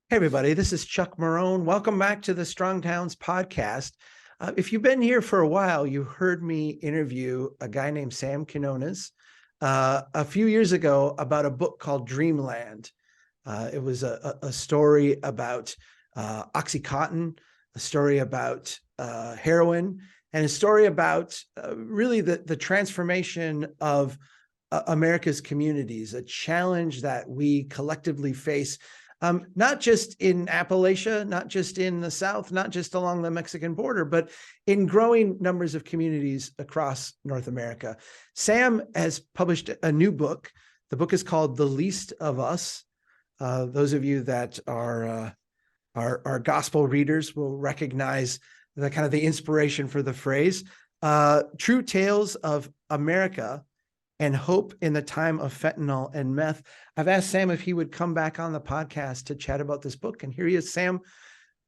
Hey, everybody, this is Chuck Marohn. Welcome back to the Strong Towns podcast. If you've been here for a while, you heard me interview a guy named Sam Quinones a few years ago about a book called Dreamland. It was a story about Oxycontin, a story about heroin, and a story about really the transformation of America's communities, a challenge that we collectively face. Not just in Appalachia, not just in the South, not just along the Mexican border, but in growing numbers of communities across North America. Sam has published a new book. The book is called The Least of Us. Those of you that are gospel readers will recognize the kind of the inspiration for the phrase. True Tales of America and Hope in the Time of Fentanyl and Meth. I've asked Sam if he would come back on the podcast to chat about this book. And here he is, Sam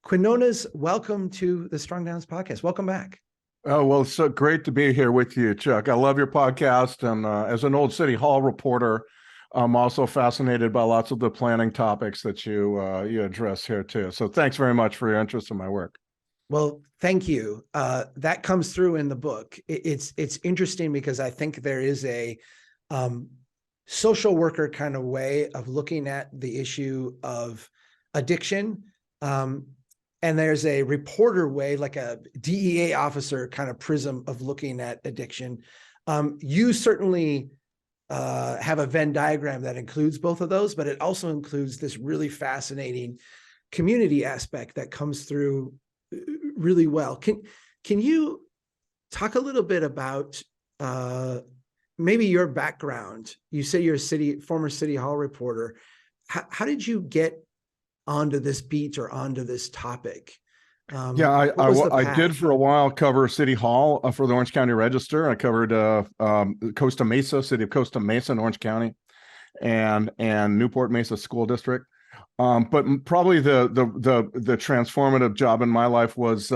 Quinones. Welcome to the Strong Towns podcast. Welcome back. Oh, well, it's so great to be here with you, Chuck. I love your podcast. And as an old City Hall reporter, I'm also fascinated by lots of the planning topics that you address here too. So thanks very much for your interest in my work. Well, thank you. That comes through in the book. It's interesting because I think there is a social worker kind of way of looking at the issue of addiction. And there's a reporter way, like a DEA officer kind of prism of looking at addiction. You certainly have a Venn diagram that includes both of those, but it also includes this really fascinating community aspect that comes through really well. Can you talk a little bit about maybe your background? You say you're a former City Hall reporter. How did you get onto this beat or onto this topic? I did for a while cover City Hall for the Orange County Register. I covered Costa Mesa, city of Costa Mesa in Orange County, and Newport Mesa School District. But probably the transformative job in my life was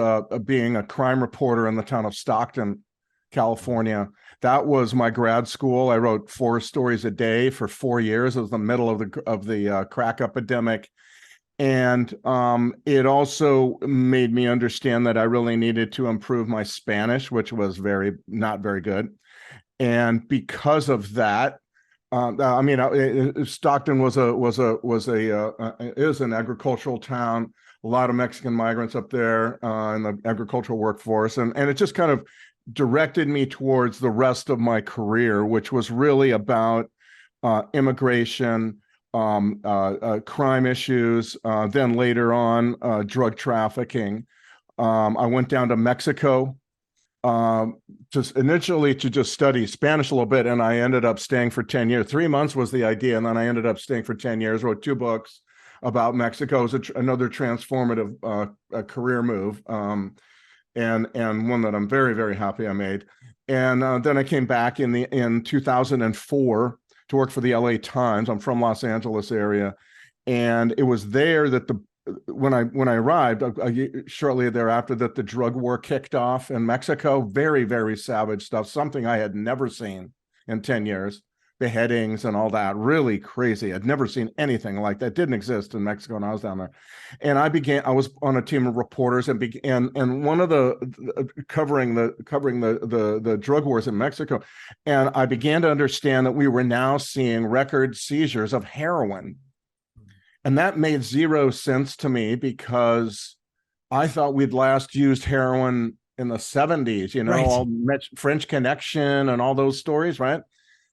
being a crime reporter in the town of Stockton, California. That was my grad school. I wrote 4 stories a day for 4 years. It was the middle of the crack epidemic, and it also made me understand that I really needed to improve my Spanish, which was not very good. And because of that, Stockton is an agricultural town. A lot of Mexican migrants up there in the agricultural workforce, and it just kind of directed me towards the rest of my career, which was really about immigration, crime issues, then later on drug trafficking. I went down to Mexico just initially to just study Spanish a little bit, and I ended up staying for 10 years. 3 months was the idea, and then I ended up staying for 10 years, wrote 2 books about Mexico. It was another transformative career move, and one that I'm very, very happy I made. And then I came back in 2004 to work for the LA Times. I'm from Los Angeles area, and it was there that when I arrived shortly thereafter that the drug war kicked off in Mexico. Very, very savage stuff, something I had never seen in 10 years. Beheadings and all that, really crazy. I'd never seen anything like that. It didn't exist in Mexico when I was down there. And I was on a team of reporters and one of the covering the drug wars in Mexico. And I began to understand that we were now seeing record seizures of heroin. And that made zero sense to me because I thought we'd last used heroin in the 70s, right. All French Connection and all those stories, right?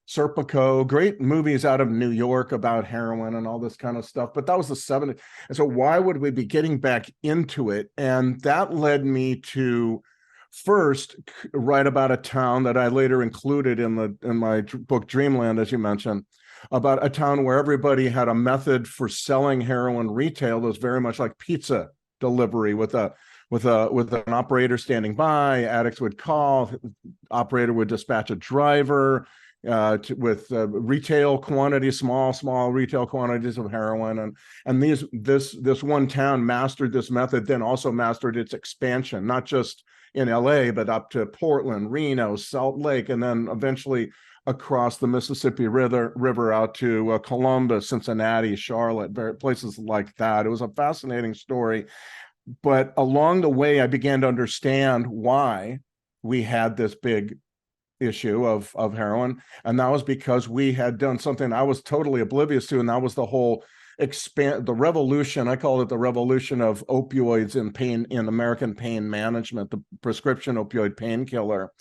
Serpico, great movies out of New York about heroin and all this kind of stuff. But that was the 70s. And so why would we be getting back into it? And that led me to first write about a town that I later included in my book Dreamland, as you mentioned, about a town where everybody had a method for selling heroin retail that was very much like pizza delivery with an operator standing by. Addicts would call, operator would dispatch a driver with retail quantities, small retail quantities of heroin, and this one town mastered this method, then also mastered its expansion, not just in LA, but up to Portland, Reno, Salt Lake, and then eventually across the Mississippi River out to Columbus, Cincinnati, Charlotte, places like that. It was a fascinating story. But along the way, I began to understand why we had this big issue of heroin. And that was because we had done something I was totally oblivious to, and that was the whole the revolution. I call it the revolution of opioids in American pain management, the prescription opioid painkiller,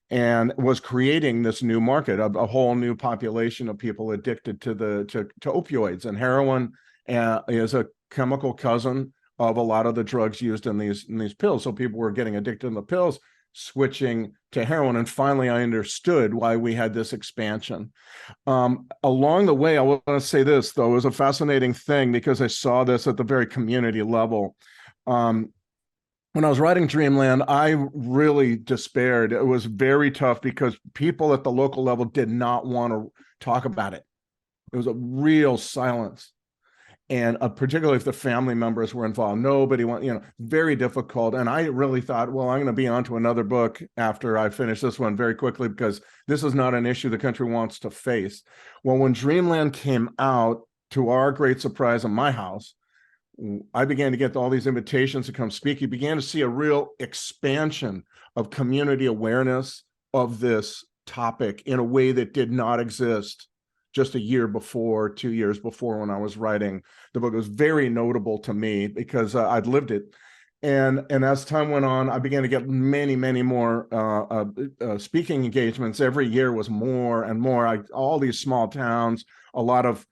and was creating this new market, a whole new population of people addicted to opioids. And heroin is a chemical cousin of a lot of the drugs used in these pills. So people were getting addicted to the pills, switching to heroin. And finally, I understood why we had this expansion. Along the way, I want to say this, though, it was a fascinating thing because I saw this at the very community level. When I was writing Dreamland, I really despaired. It was very tough because people at the local level did not want to talk about it. It was a real silence. And particularly if the family members were involved, nobody wanted, very difficult. And I really thought, well, I'm going to be on to another book after I finish this one very quickly, because this is not an issue the country wants to face. Well, when Dreamland came out, to our great surprise in my house, I began to get all these invitations to come speak. You began to see a real expansion of community awareness of this topic in a way that did not exist just a year before, 2 years before, when I was writing the book. It was very notable to me because I'd lived it. And as time went on, I began to get many, many more speaking engagements. Every year was more and more. All these small towns, a lot of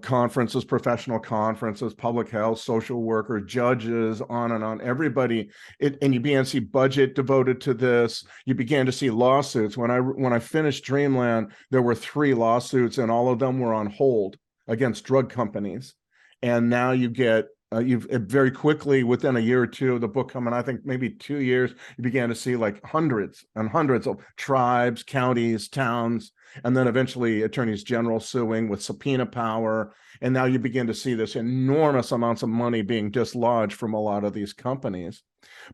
conferences, professional conferences, public health, social worker, judges, on and on, everybody. And you began to see budget devoted to this. You began to see lawsuits. When I finished Dreamland, there were 3 lawsuits, and all of them were on hold against drug companies. And now you get, you've very quickly, within a year or two of the book coming, I think maybe 2 years, you began to see like hundreds and hundreds of tribes, counties, towns, and then eventually attorneys general suing with subpoena power. And now you begin to see this enormous amounts of money being dislodged from a lot of these companies.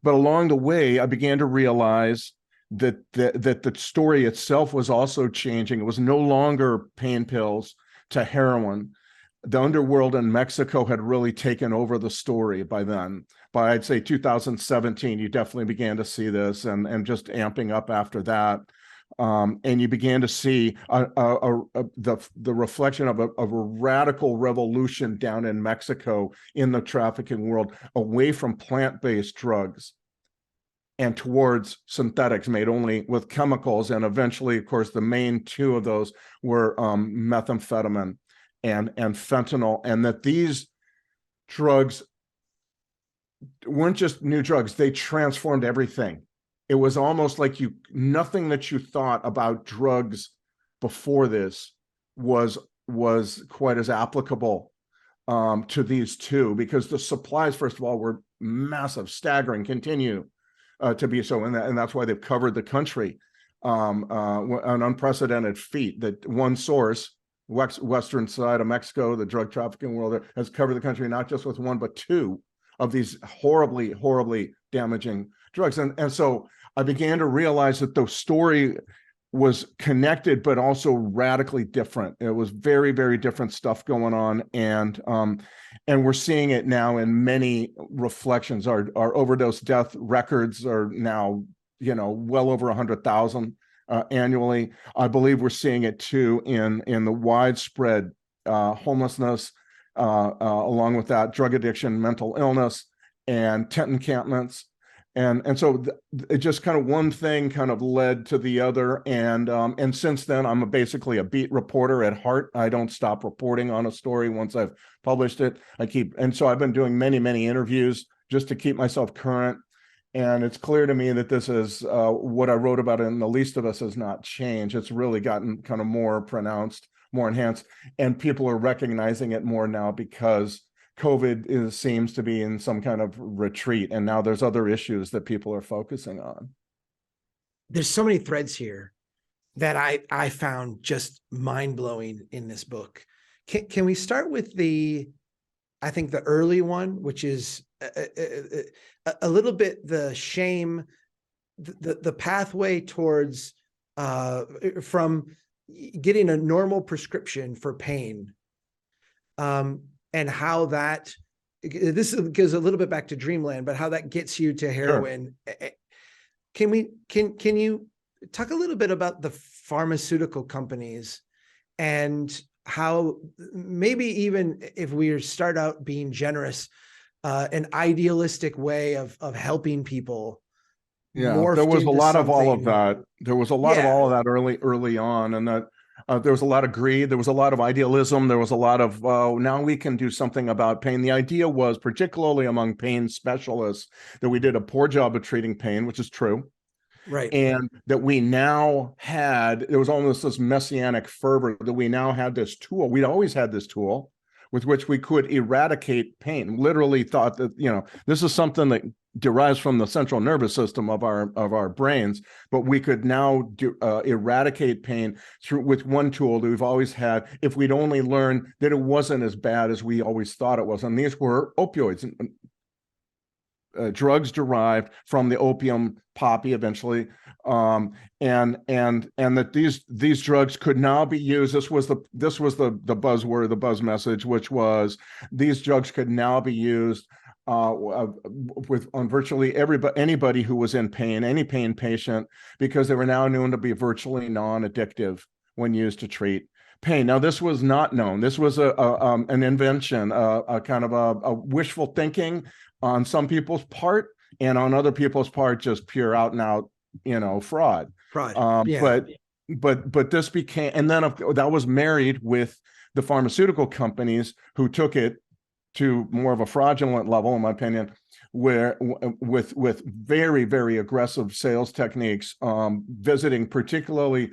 But along the way, I began to realize that the story itself was also changing. It was no longer pain pills to heroin. The underworld in Mexico had really taken over the story by then. By, I'd say, 2017, you definitely began to see this, and just amping up after that. And you began to see the reflection of a radical revolution down in Mexico in the trafficking world, away from plant-based drugs and towards synthetics made only with chemicals. And eventually, of course, the main 2 of those were methamphetamine and fentanyl. And that these drugs weren't just new drugs, they transformed everything. It was almost like nothing that you thought about drugs before this was quite as applicable to these 2, because the supplies, first of all, were massive, staggering, continue to be so, and that's why they've covered the country, an unprecedented feat. That one source, western side of Mexico, the drug trafficking world, has covered the country not just with 1 but 2 of these horribly, horribly damaging drugs. And so I began to realize that the story was connected, but also radically different. It was very, very different stuff going on. And we're seeing it now in many reflections. Our overdose death records are now, well over 100,000 annually. I believe we're seeing it too in the widespread homelessness, along with that, drug addiction, mental illness, and tent encampments. And so it just kind of one thing kind of led to the other. And since then, I'm basically a beat reporter at heart. I don't stop reporting on a story once I've published it. And so I've been doing many, many interviews just to keep myself current. And it's clear to me that this is what I wrote about in The Least of Us has not changed. It's really gotten kind of more pronounced, more enhanced, and people are recognizing it more now because COVID seems to be in some kind of retreat, and now there's other issues that people are focusing on. There's so many threads here that I found just mind-blowing in this book. Can we start with I think the early one, which is a little bit the shame, the pathway towards from getting a normal prescription for pain, and how that, this goes a little bit back to dreamland, but how that gets you to heroin. Sure. Can you talk a little bit about the pharmaceutical companies and how, maybe even if we start out being generous, an idealistic way of helping people? Yeah, there was a lot of all of that. There was a lot of all of that early on, and that there was a lot of greed. There was a lot of idealism. There was a lot of, now we can do something about pain. The idea was, particularly among pain specialists, that we did a poor job of treating pain, which is true. Right. And that we now had, there was almost this messianic fervor that we now had this tool. We'd always had this tool with which we could eradicate pain. Literally thought that, this is something that derives from the central nervous system of our brains, but we could now eradicate pain with one tool that we've always had, if we'd only learned that it wasn't as bad as we always thought it was. And these were opioids. Drugs derived from the opium poppy eventually, and that these drugs could now be used. This was the buzzword, the buzz message, which was these drugs could now be used on virtually anybody who was in pain, any pain patient, because they were now known to be virtually non-addictive when used to treat pain. Now, this was not known. This was an invention, a kind of a wishful thinking on some people's part, and on other people's part, just pure out and out, fraud. Yeah. But this became, and then that was married with the pharmaceutical companies who took it to more of a fraudulent level, in my opinion, where with very, very aggressive sales techniques, visiting particularly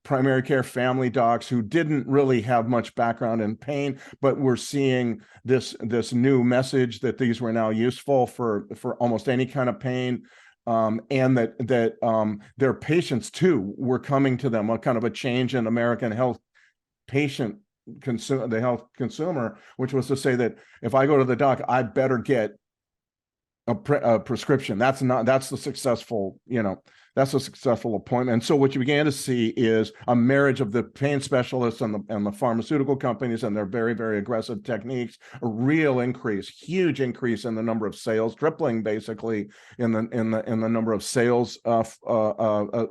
primary care family docs who didn't really have much background in pain, but were seeing this new message that these were now useful for almost any kind of pain, and that their patients too were coming to them, a kind of a change in American health patient the health consumer, which was to say that if I go to the doc, I better get a prescription. That's the successful, that's a successful appointment. And so what you began to see is a marriage of the pain specialists and the pharmaceutical companies and their very, very aggressive techniques, a real increase, huge increase in the number of sales, tripling basically in the number of sales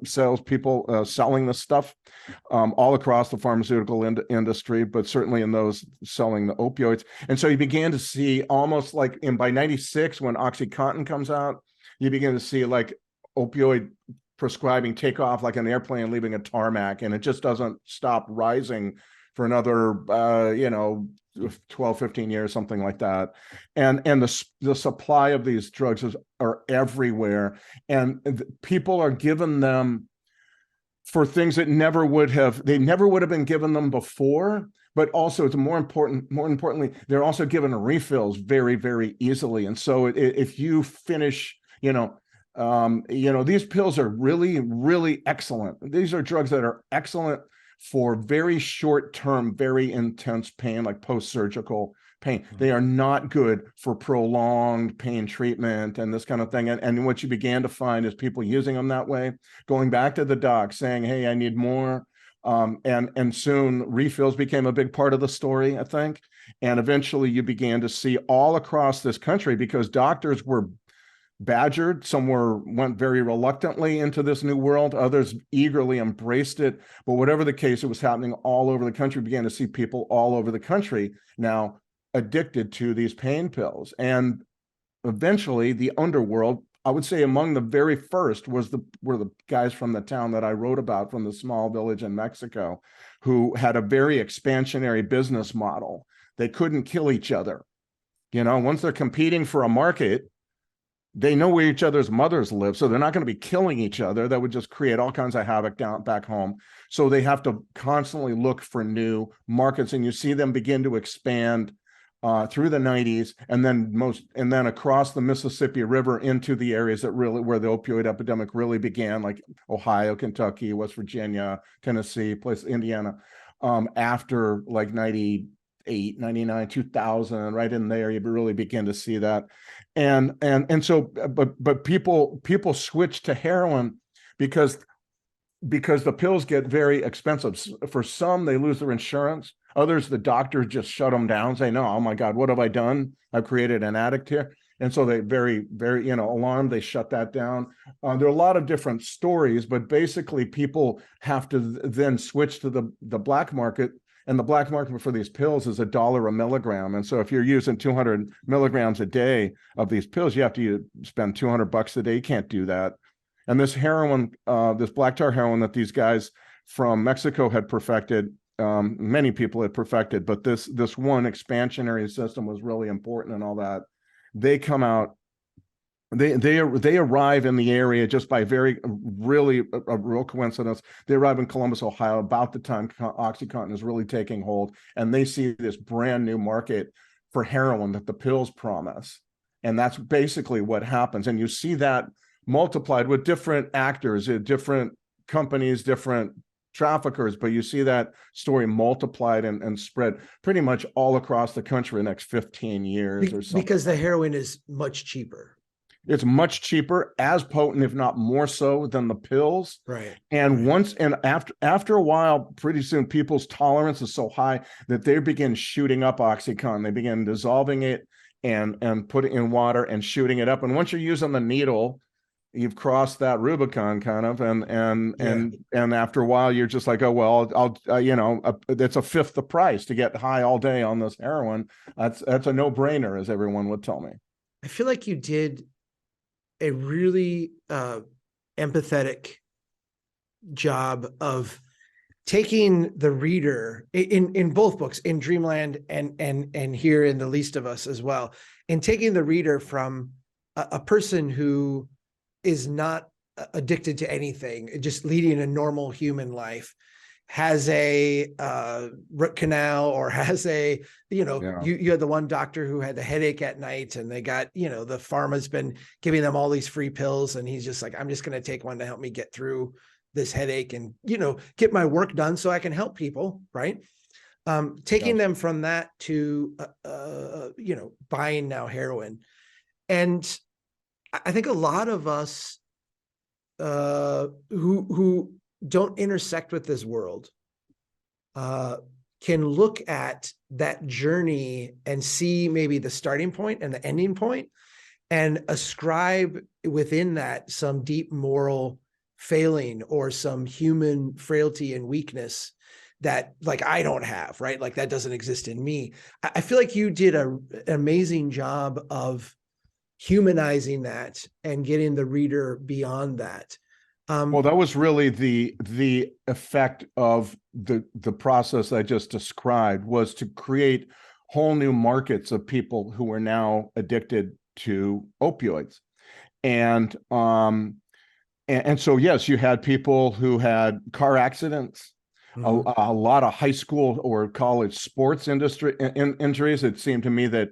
salespeople selling this stuff all across the pharmaceutical industry, but certainly in those selling the opioids. And so you began to see, almost like by 96, when OxyContin comes out, you begin to see like opioid prescribing take off like an airplane leaving a tarmac, and it just doesn't stop rising for another 12, 15 years, something like that. And the supply of these drugs are everywhere, and people are given them for things that never would have been given them before. But also, it's more importantly, they're also given refills very, very easily. And so if you finish, these pills are really, really excellent. These are drugs that are excellent for very short-term, very intense pain, like post-surgical pain. They are not good for prolonged pain treatment and this kind of thing. And what you began to find is people using them that way, going back to the doc saying, hey, I need more. And soon refills became a big part of the story, I think. And eventually you began to see all across this country, because doctors were badgered. Some went very reluctantly into this new world. Others eagerly embraced it. But whatever the case, it was happening all over the country. We began to see people all over the country now addicted to these pain pills. And eventually the underworld, I would say among the very first were the guys from the town that I wrote about, from the small village in Mexico, who had a very expansionary business model. They couldn't kill each other. Once they're competing for a market, they know where each other's mothers live, so they're not going to be killing each other. That would just create all kinds of havoc back home. So they have to constantly look for new markets, and you see them begin to expand through the 90s, and then across the Mississippi River into the areas where the opioid epidemic really began, like Ohio, Kentucky, West Virginia, Tennessee, Indiana, after like 98, 99, 2000, right in there, you really begin to see that. And so, but people switch to heroin because because the pills get very expensive. For some, they lose their insurance. Others, the doctor just shut them down, say, no, oh my God, what have I done? I've created an addict here. And so they very, very, alarmed, they shut that down. There are a lot of different stories, but basically people have to then switch to the black market. And the black market for these pills is $1 a milligram. And so if you're using 200 milligrams a day of these pills, you have to spend $200 a day. You can't do that. And this heroin, this black tar heroin that these guys from Mexico had perfected, many people had perfected, but this one expansionary system was really important and all that. They come out, they arrive in the area just by really a real coincidence. They arrive in Columbus, Ohio, about the time OxyContin is really taking hold, and they see this brand new market for heroin that the pills promise. And that's basically what happens. And you see that multiplied with different actors, different companies, different traffickers, but you see that story multiplied and spread pretty much all across the country in the next 15 years or something. Because the heroin is much cheaper. It's much cheaper, as potent, if not more so, than the pills. Right. And after a while, pretty soon, people's tolerance is so high that they begin shooting up OxyContin. They begin dissolving it and put it in water and shooting it up. And once you're using the needle, you've crossed that Rubicon kind of, and after a while you're just like, oh, well, I'll it's a fifth the price to get high all day on this heroin. That's a no-brainer, as everyone would tell me. I feel like you did a really empathetic job of taking the reader in both books, in Dreamland and here in The Least of Us as well, and taking the reader from a person who is not addicted to anything, just leading a normal human life, has a root canal, or has a, you had the one doctor who had the headache at night, and they got, the pharma's been giving them all these free pills, and he's just like, I'm just going to take one to help me get through this headache and, get my work done so I can help people. Right. Taking them from that to, buying now heroin. And I think a lot of us who don't intersect with this world can look at that journey and see maybe the starting point and the ending point, and ascribe within that some deep moral failing or some human frailty and weakness that, like, I don't have, right? Like, that doesn't exist in me. I feel like you did an amazing job of humanizing that and getting the reader beyond that. Well, that was really the effect of the process I just described, was to create whole new markets of people who are now addicted to opioids. And so, yes, you had people who had car accidents, a lot of high school or college sports industry injuries. It seemed to me that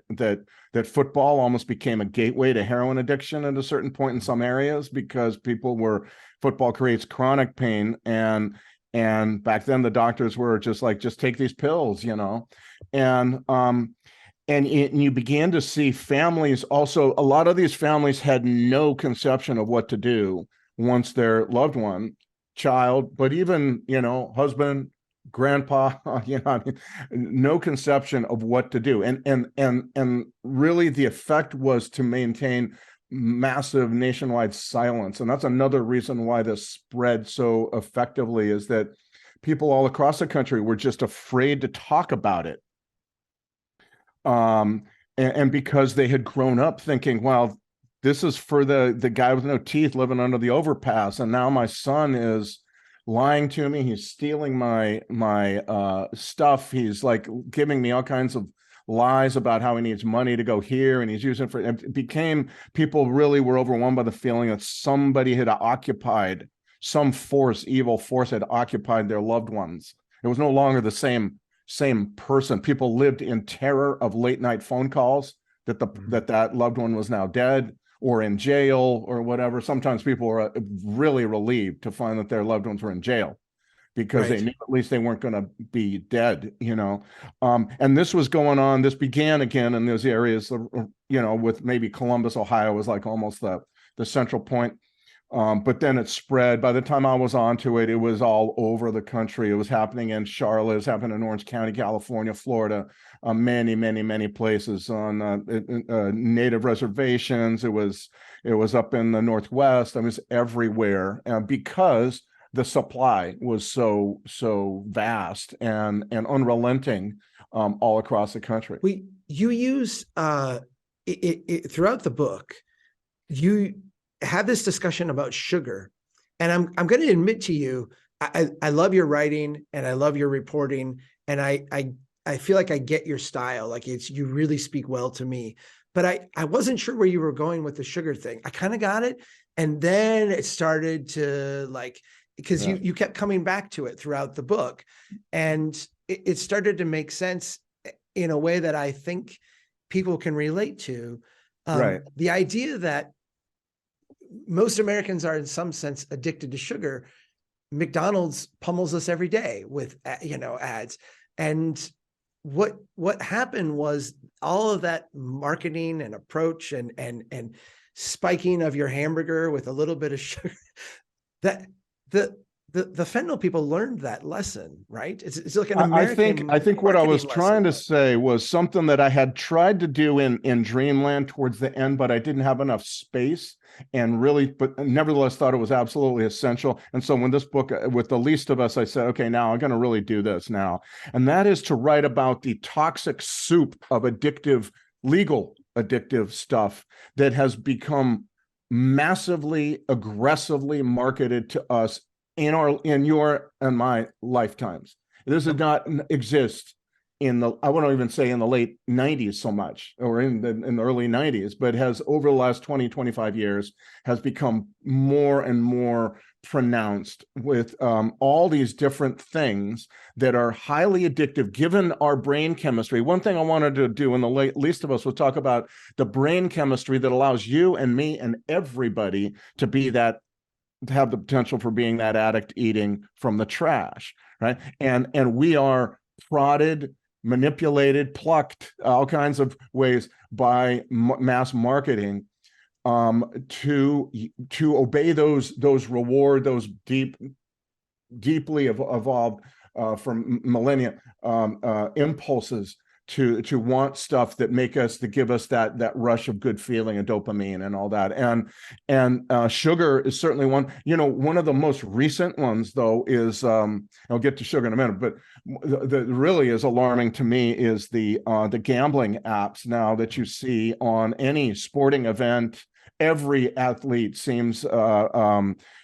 football almost became a gateway to heroin addiction at a certain point in some areas, because football creates chronic pain. And back then the doctors were just like, just take these pills, and you began to see families also. A lot of these families had no conception of what to do once their loved one, child, but even, husband, grandpa, no conception of what to do. And really the effect was to maintain massive nationwide silence. And that's another reason why this spread so effectively, is that people all across the country were just afraid to talk about it. And because they had grown up thinking, well, this is for the guy with no teeth living under the overpass, and now my son is lying to me. He's stealing my stuff. He's like giving me all kinds of lies about how he needs money to go here, and he's using it for. It became, people really were overwhelmed by the feeling that somebody had occupied, some force, evil force had occupied their loved ones. It was no longer the same person. People lived in terror of late night phone calls that loved one was now dead or in jail or whatever. Sometimes people were really relieved to find that their loved ones were in jail, because they knew at least they weren't going to be dead, and this was going on. This began again in those areas, with maybe Columbus, Ohio was like almost the central point. But then it spread. By the time I was onto it, it was all over the country. It was happening in Charlotte, it was happening in Orange County, California, Florida, many, many, many places on native reservations. It was up in the Northwest. It was everywhere because the supply was so vast and unrelenting all across the country. You use throughout the book, you have this discussion about sugar, and I'm going to admit to you, I love your writing and I love your reporting, and I feel like I get your style. Like you really speak well to me, but I wasn't sure where you were going with the sugar thing. I kind of got it, and then it started to because you kept coming back to it throughout the book, and it started to make sense in a way that I think people can relate to. Right. The idea that most Americans are in some sense addicted to sugar. McDonald's pummels us every day with, ads. And what happened was all of that marketing and approach and spiking of your hamburger with a little bit of sugar, that the fentanyl people learned that lesson, right? It's like an American. I think what I was trying to lesson. say was something that I had tried to do in Dreamland towards the end, but I didn't have enough space and really, but nevertheless thought it was absolutely essential. And so when this book, with The Least of Us, I said, okay, now I'm going to really do this now. And that is to write about the toxic soup of legal addictive stuff that has become massively, aggressively marketed to us in your and my lifetimes. This did not exist I wouldn't even say in the late 90s so much, or in the early 90s, but has over the last 20, 25 years has become more and more pronounced with all these different things that are highly addictive given our brain chemistry. One thing I wanted to do in the least of us was talk about the brain chemistry that allows you and me and everybody to have the potential for being that addict eating from the trash, right? And we are prodded, manipulated, plucked, all kinds of ways by mass marketing to obey those deeply evolved from millennia impulses to want stuff that give us that rush of good feeling and dopamine and all that. And sugar is certainly one. One of the most recent ones though is I'll get to sugar in a minute, but the really is alarming to me is the gambling apps now that you see on any sporting event. Every athlete seems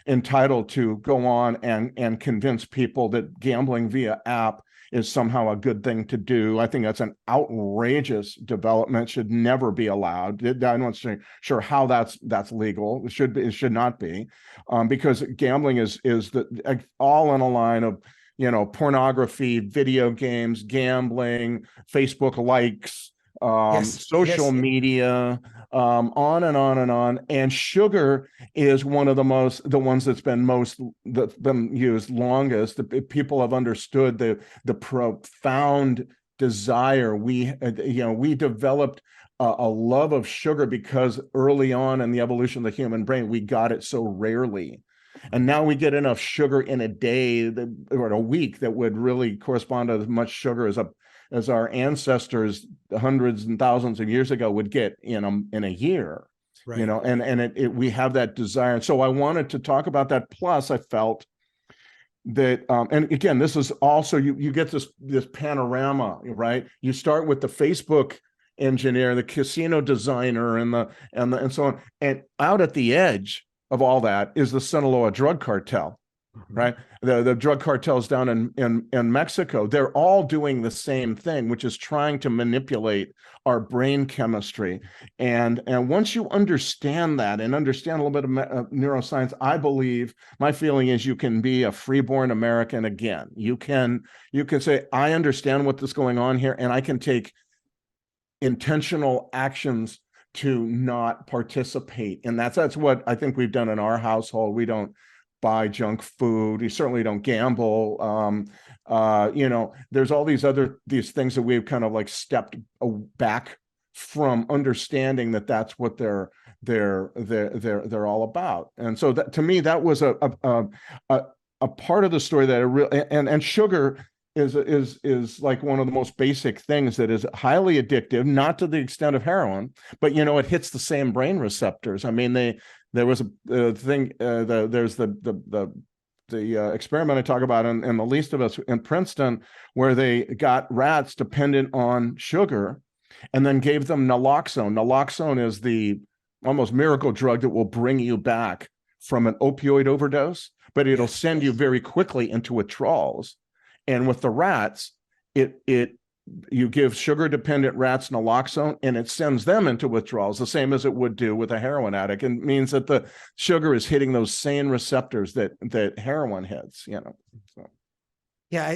entitled to go on and convince people that gambling via app is somehow a good thing to do. I think that's an outrageous development, should never be allowed. I'm not sure how that's legal. It should not be, because gambling is all in a line of pornography, video games, gambling, Facebook likes, social media, on and on and on. And sugar is one of the ones that's been used longest. People have understood the profound desire. We developed a love of sugar because early on in the evolution of the human brain, we got it so rarely. And now we get enough sugar in a day or a week that would really correspond to as much sugar as our ancestors hundreds and thousands of years ago would get in a year, right. And we have that desire. And so I wanted to talk about that. Plus I felt that, and again, this is also, you get this panorama, right? You start with the Facebook engineer, the casino designer, and so on. And out at the edge of all that is the Sinaloa drug cartel. Right, the drug cartels down in Mexico, they're all doing the same thing, which is trying to manipulate our brain chemistry. And once you understand that and understand a little bit of neuroscience, I believe, my feeling is, you can be a freeborn American again. You can say, I understand what is going on here, and I can take intentional actions to not participate. And that's what I think we've done in our household. We don't buy junk food. We certainly don't gamble. There's all these things that we've kind of like stepped back from, understanding that that's what they're they're all about. And so that, to me, that was a part of the story that I really, and sugar is like one of the most basic things that is highly addictive, not to the extent of heroin, but it hits the same brain receptors. I mean, there was a thing, there's the experiment I talk about in The Least of Us in Princeton, where they got rats dependent on sugar and then gave them naloxone. Naloxone is the almost miracle drug that will bring you back from an opioid overdose, but it'll send you very quickly into withdrawals. And with the rats, you give sugar-dependent rats naloxone, and it sends them into withdrawals, the same as it would do with a heroin addict. And means that the sugar is hitting those same receptors that heroin hits. So. Yeah,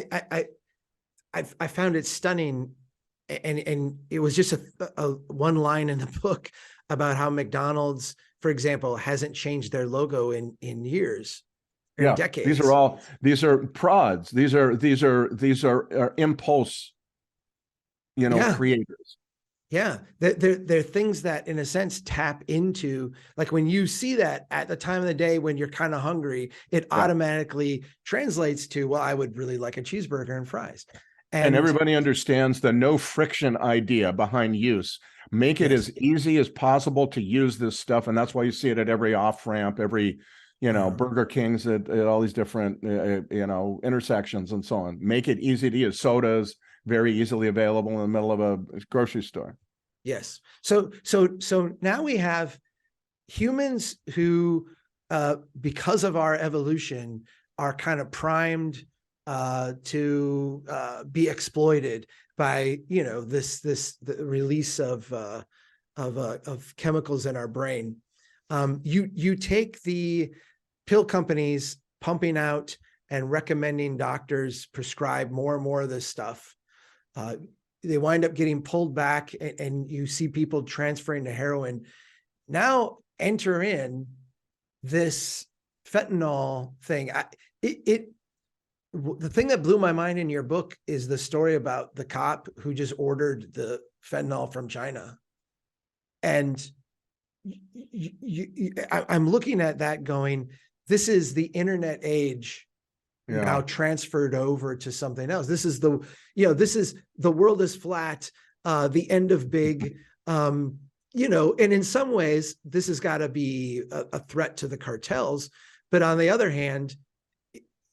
I found it stunning, and it was just a one line in the book about how McDonald's, for example, hasn't changed their logo in years. Yeah, decades. These are prods. These are impulse, creators. Yeah, they're things that, in a sense, tap into, like when you see that at the time of the day when you're kind of hungry, it automatically translates to, well, I would really like a cheeseburger and fries. And everybody understands the no friction idea behind use. Make it as easy as possible to use this stuff, and that's why you see it at every off ramp, every Burger Kings at all these different intersections and so on. Make it easy to use. Sodas very easily available in the middle of a grocery store. Yes. So now we have humans who, because of our evolution, are kind of primed to be exploited by the release of chemicals in our brain. You take the pill companies pumping out and recommending doctors prescribe more and more of this stuff. They wind up getting pulled back, and you see people transferring to heroin. Now enter in this fentanyl thing. The thing that blew my mind in your book is the story about the cop who just ordered the fentanyl from China. And I'm looking at that going, this is the internet age now transferred over to something else. This is the world is flat, the end of big, and in some ways this has got to be a threat to the cartels. But on the other hand,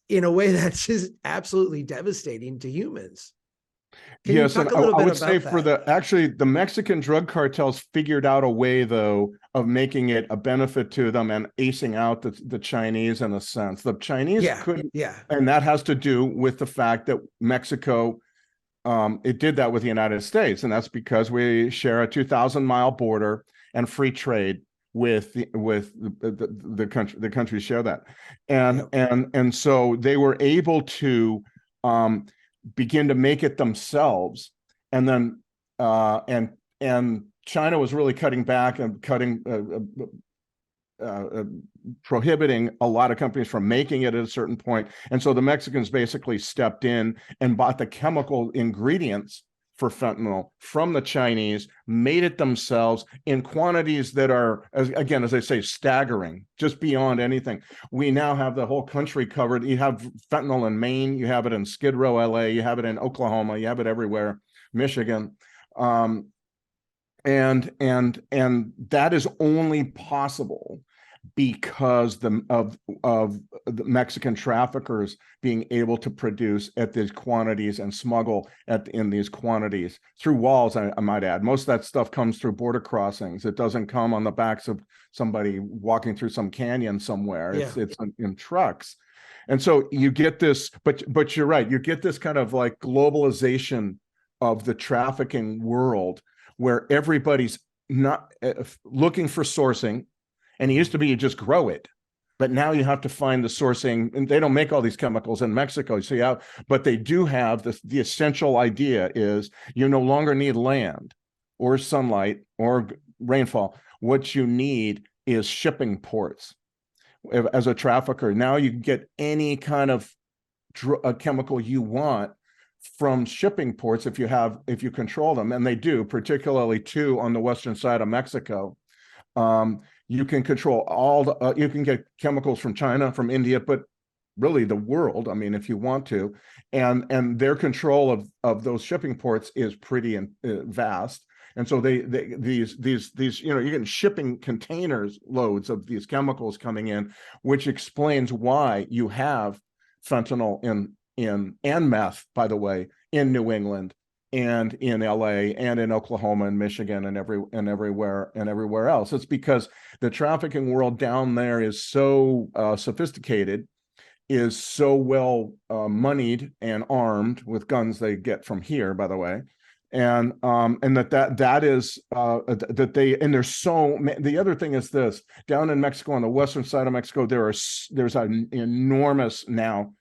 in a way that's just absolutely devastating to humans. Yes, and I would say the Mexican drug cartels figured out a way, though, of making it a benefit to them and acing out the Chinese in a sense. The Chinese couldn't, and that has to do with the fact that Mexico, it did that with the United States, and that's because we share a 2,000-mile border and free trade with the country. The countries share that, and so they were able to begin to make it themselves, and then and China was really cutting back and prohibiting a lot of companies from making it at a certain point. And so the Mexicans basically stepped in and bought the chemical ingredients for fentanyl from the Chinese, made it themselves in quantities that are, again, as I say, staggering, just beyond anything. We now have the whole country covered. You have fentanyl in Maine, you have it in Skid Row, LA, you have it in Oklahoma, you have it everywhere, Michigan. And that is only possible because of the Mexican traffickers being able to produce at these quantities and smuggle in these quantities through walls. I might add, most of that stuff comes through border crossings. It doesn't come on the backs of somebody walking through some canyon somewhere. It's in trucks. And so you get this, but you're right, you get this kind of like globalization of the trafficking world where everybody's not looking for sourcing. And it used to be you just grow it, but now you have to find the sourcing, and they don't make all these chemicals in Mexico. So but they do have the essential idea is you no longer need land or sunlight or rainfall. What you need is shipping ports. As a trafficker, now you can get any kind of chemical you want from shipping ports if you control them, and they do, particularly two on the western side of Mexico. You can control all the, you can get chemicals from China, from India, but really the world, I mean, if you want to, and their control of those shipping ports is pretty vast. And so these, you know, you're getting shipping containers loads of these chemicals coming in, which explains why you have fentanyl and meth, by the way, in New England and in LA and in Oklahoma and Michigan and everywhere else. It's because the trafficking world down there is so sophisticated, is so well moneyed and armed with guns they get from here, by the way, and that is that they, and there's so, the other thing is this: down in Mexico, on the western side of Mexico, there's an enormous now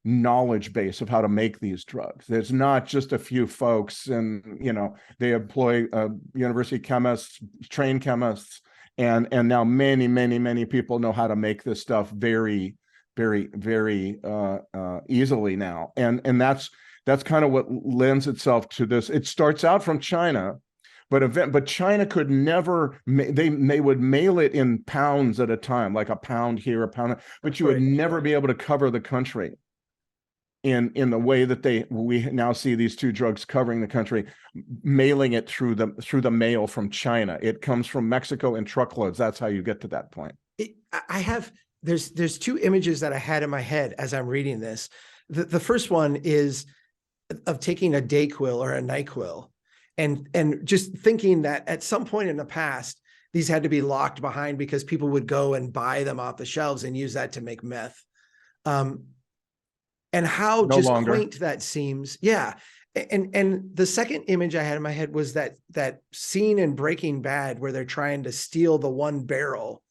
knowledge base of how to make these drugs. There's not just a few folks, and you know, they employ university chemists, trained chemists, and now many people know how to make this stuff very easily now, and that's kind of what lends itself to this. It starts out from China, but China could never, they would mail it in pounds at a time, like a pound here, a pound, but you would never be able to cover the country in the way that we now see these two drugs covering the country, mailing it through the mail from China. It comes from Mexico in truckloads. That's how you get to that point. There's two images that I had in my head as I'm reading this. The first one is of taking a Dayquil or a NyQuil and just thinking that at some point in the past, these had to be locked behind because people would go and buy them off the shelves and use that to make meth. And how no just longer. Quaint that seems. Yeah. And the second image I had in my head was that scene in Breaking Bad where they're trying to steal the one barrel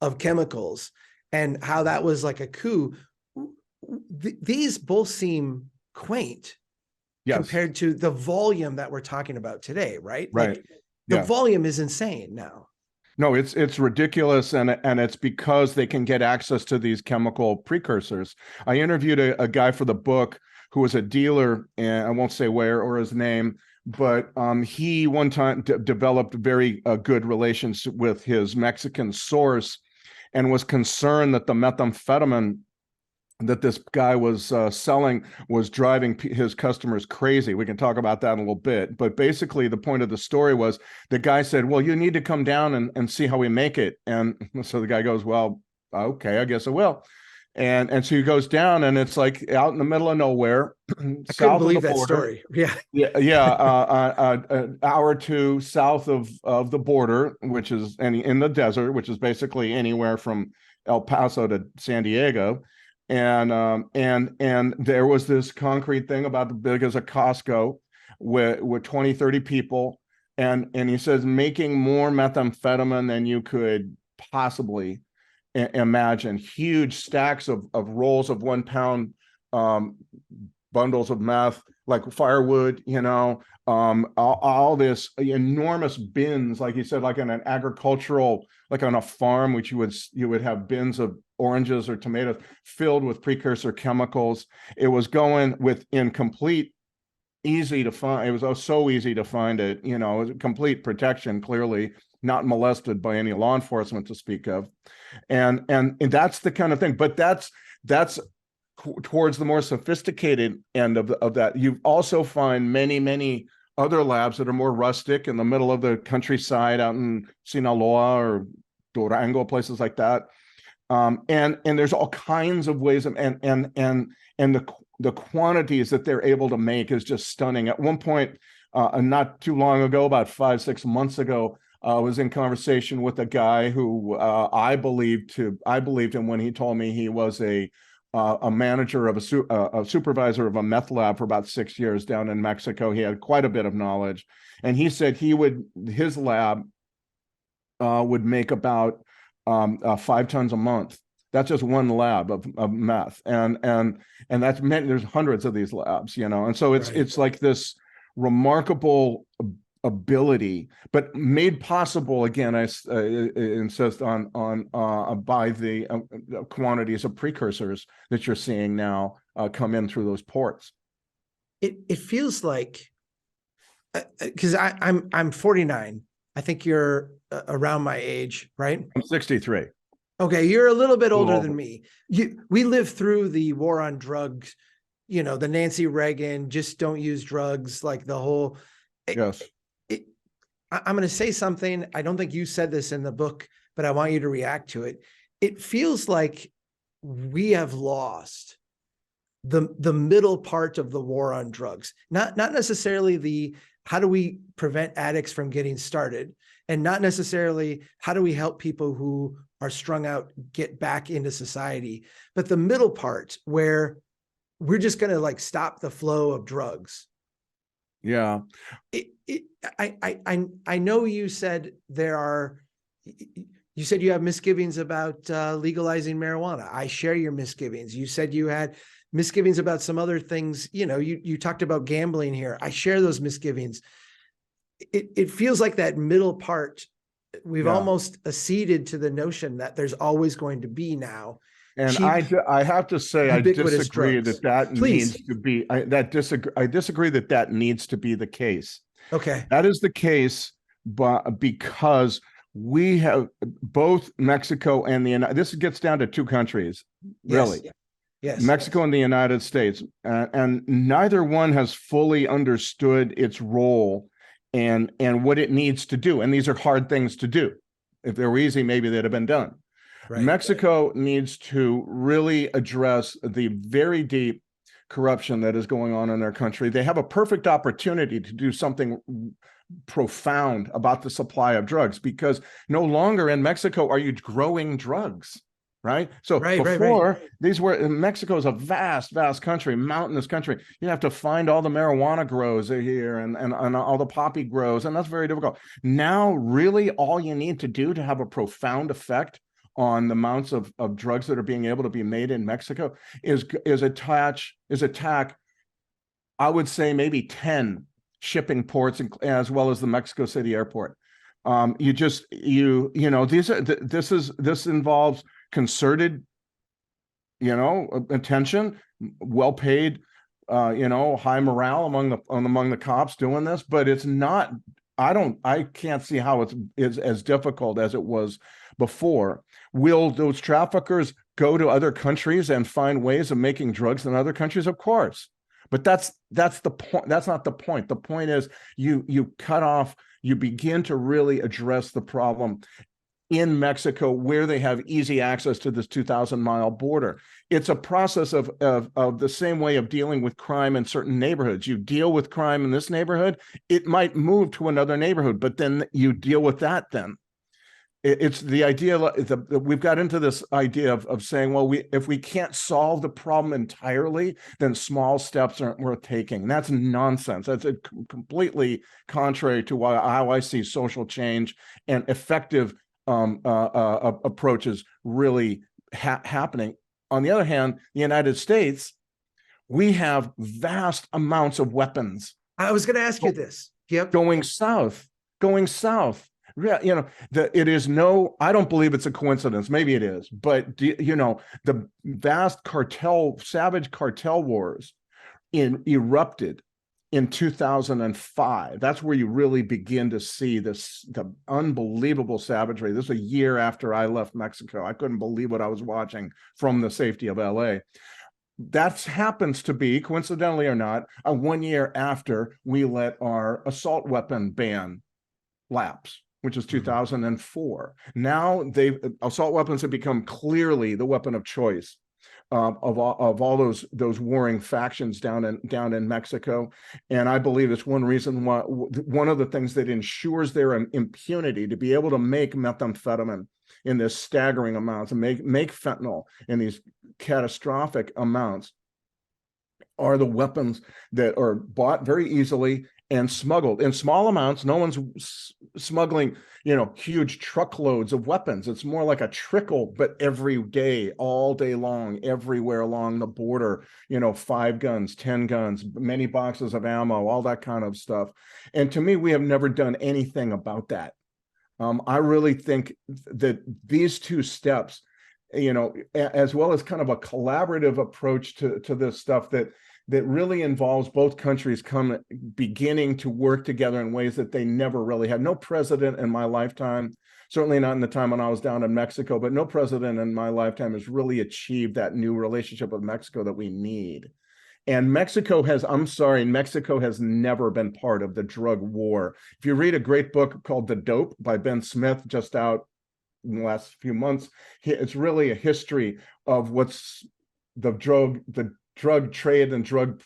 of chemicals and how that was like a coup. These both seem quaint. Yes. Compared to the volume that we're talking about today, right? Right. Like, the volume is insane now. No, it's ridiculous, and it's because they can get access to these chemical precursors. I interviewed a guy for the book who was a dealer, and I won't say where or his name, but he one time developed very good relations with his Mexican source, and was concerned that the methamphetamine that this guy was selling was driving his customers crazy. We can talk about that in a little bit. But basically, the point of the story was the guy said, well, you need to come down and see how we make it. And so the guy goes, well, okay, I guess I will. And so he goes down, and it's like out in the middle of nowhere. I couldn't believe that story. Yeah. An hour or two south of the border, which is in the desert, which is basically anywhere from El Paso to San Diego. And there was this concrete thing about the big as a Costco with 20, 30 people. And he says, making more methamphetamine than you could possibly imagine. Huge stacks of rolls of 1 pound bundles of meth, like firewood, you know, all this enormous bins, like you said, like in an agricultural, like on a farm, which you would have bins of oranges or tomatoes filled with precursor chemicals. It was going in complete easy to find. It was so easy to find it, you know, it was complete protection, clearly not molested by any law enforcement to speak of. And that's the kind of thing, but that's towards the more sophisticated end of that. You also find many other labs that are more rustic in the middle of the countryside out in Sinaloa or Durango, places like that. And there's all kinds of ways of, and the quantities that they're able to make is just stunning. At one point, not too long ago, about 5-6 months ago, I was in conversation with a guy who I believed him when he told me he was a manager of a supervisor of a meth lab for about 6 years down in Mexico. He had quite a bit of knowledge, and he said his lab would make about 5 tons a month. That's just one lab of meth, and that's meant there's hundreds of these labs, you know, and so it's like this remarkable ability, but made possible again, I insist on by the quantities of precursors that you're seeing now come in through those ports. It feels like, because I'm 49. I think you're around my age, right? I'm 63. Okay, you're a little bit older Well, than me. We lived through the war on drugs, the Nancy Reagan, just don't use drugs, like the whole. yes. I'm going to say something. I don't think you said this in the book, but I want you to react to it. It feels like we have lost the middle part of the war on drugs, not necessarily the how do we prevent addicts from getting started, and not necessarily how do we help people who are strung out get back into society, but the middle part where we're just going to like stop the flow of drugs. Yeah. I know you said you said you have misgivings about legalizing marijuana. I share your misgivings. You said you had misgivings about some other things. You talked about gambling here. I share those misgivings. It feels like that middle part, we've almost acceded to the notion that there's always going to be now. And cheap, I have to say, I disagree drugs. that Please. needs to be, I disagree that needs to be the case. Okay. That is the case, but because we have both Mexico and the United, this gets down to two countries, really. Yes. Mexico and the United States, and neither one has fully understood its role and what it needs to do. And these are hard things to do. If they were easy, maybe they'd have been done. Right. Mexico needs to really address the very deep corruption that is going on in their country. They have a perfect opportunity to do something profound about the supply of drugs, because no longer in Mexico are you growing drugs, right? So before, these were, Mexico is a vast country, mountainous country. You have to find all the marijuana grows here and all the poppy grows, and that's very difficult. Now, really, all you need to do to have a profound effect on the amounts of drugs that are being able to be made in Mexico is attack, I would say, maybe 10 shipping ports, as well as the Mexico City airport. This involves concerted, attention, well-paid, high morale among the cops doing this, but it's not. I can't see how it's as difficult as it was before. Will those traffickers go to other countries and find ways of making drugs in other countries? Of course. But that's the point. That's not the point. The point is you cut off, you begin to really address the problem in Mexico, where they have easy access to this 2,000-mile border. It's a process of the same way of dealing with crime in certain neighborhoods. You deal with crime in this neighborhood, it might move to another neighborhood, but then you deal with that then. It's the idea that we've got into this idea of saying, well, if we can't solve the problem entirely, then small steps aren't worth taking. And that's nonsense. That's completely contrary to how I see social change and effective approaches really happening. On the other hand, the United States, we have vast amounts of weapons. I was going to ask you this. Yep. Going south. Yeah, it is I don't believe it's a coincidence. Maybe it is, but the vast savage cartel wars erupted in 2005. That's where you really begin to see the unbelievable savagery. This was a year after I left Mexico. I couldn't believe what I was watching from the safety of LA. That happens to be, coincidentally or not, 1 year after we let our assault weapon ban lapse, which is 2004. Now assault weapons have become clearly the weapon of choice of all those warring factions down in Mexico. And I believe it's one reason why, one of the things that ensures their impunity to be able to make methamphetamine in this staggering amounts and make fentanyl in these catastrophic amounts are the weapons that are bought very easily and smuggled in small amounts. No one's smuggling, huge truckloads of weapons. It's more like a trickle, but every day, all day long, everywhere along the border, 5 guns, 10 guns, many boxes of ammo, all that kind of stuff. And to me, we have never done anything about that. I really think that these two steps, as well as kind of a collaborative approach to this stuff that really involves both countries beginning to work together in ways that they never really had. No president in my lifetime certainly not in the time when I was down in Mexico, but no president in my lifetime has really achieved that new relationship with Mexico that we need. And Mexico has, I'm sorry, Mexico has never been part of the drug war. If you read a great book called The Dope by Ben Smith, just out in the last few months, it's really a history of what's the drug trade and drug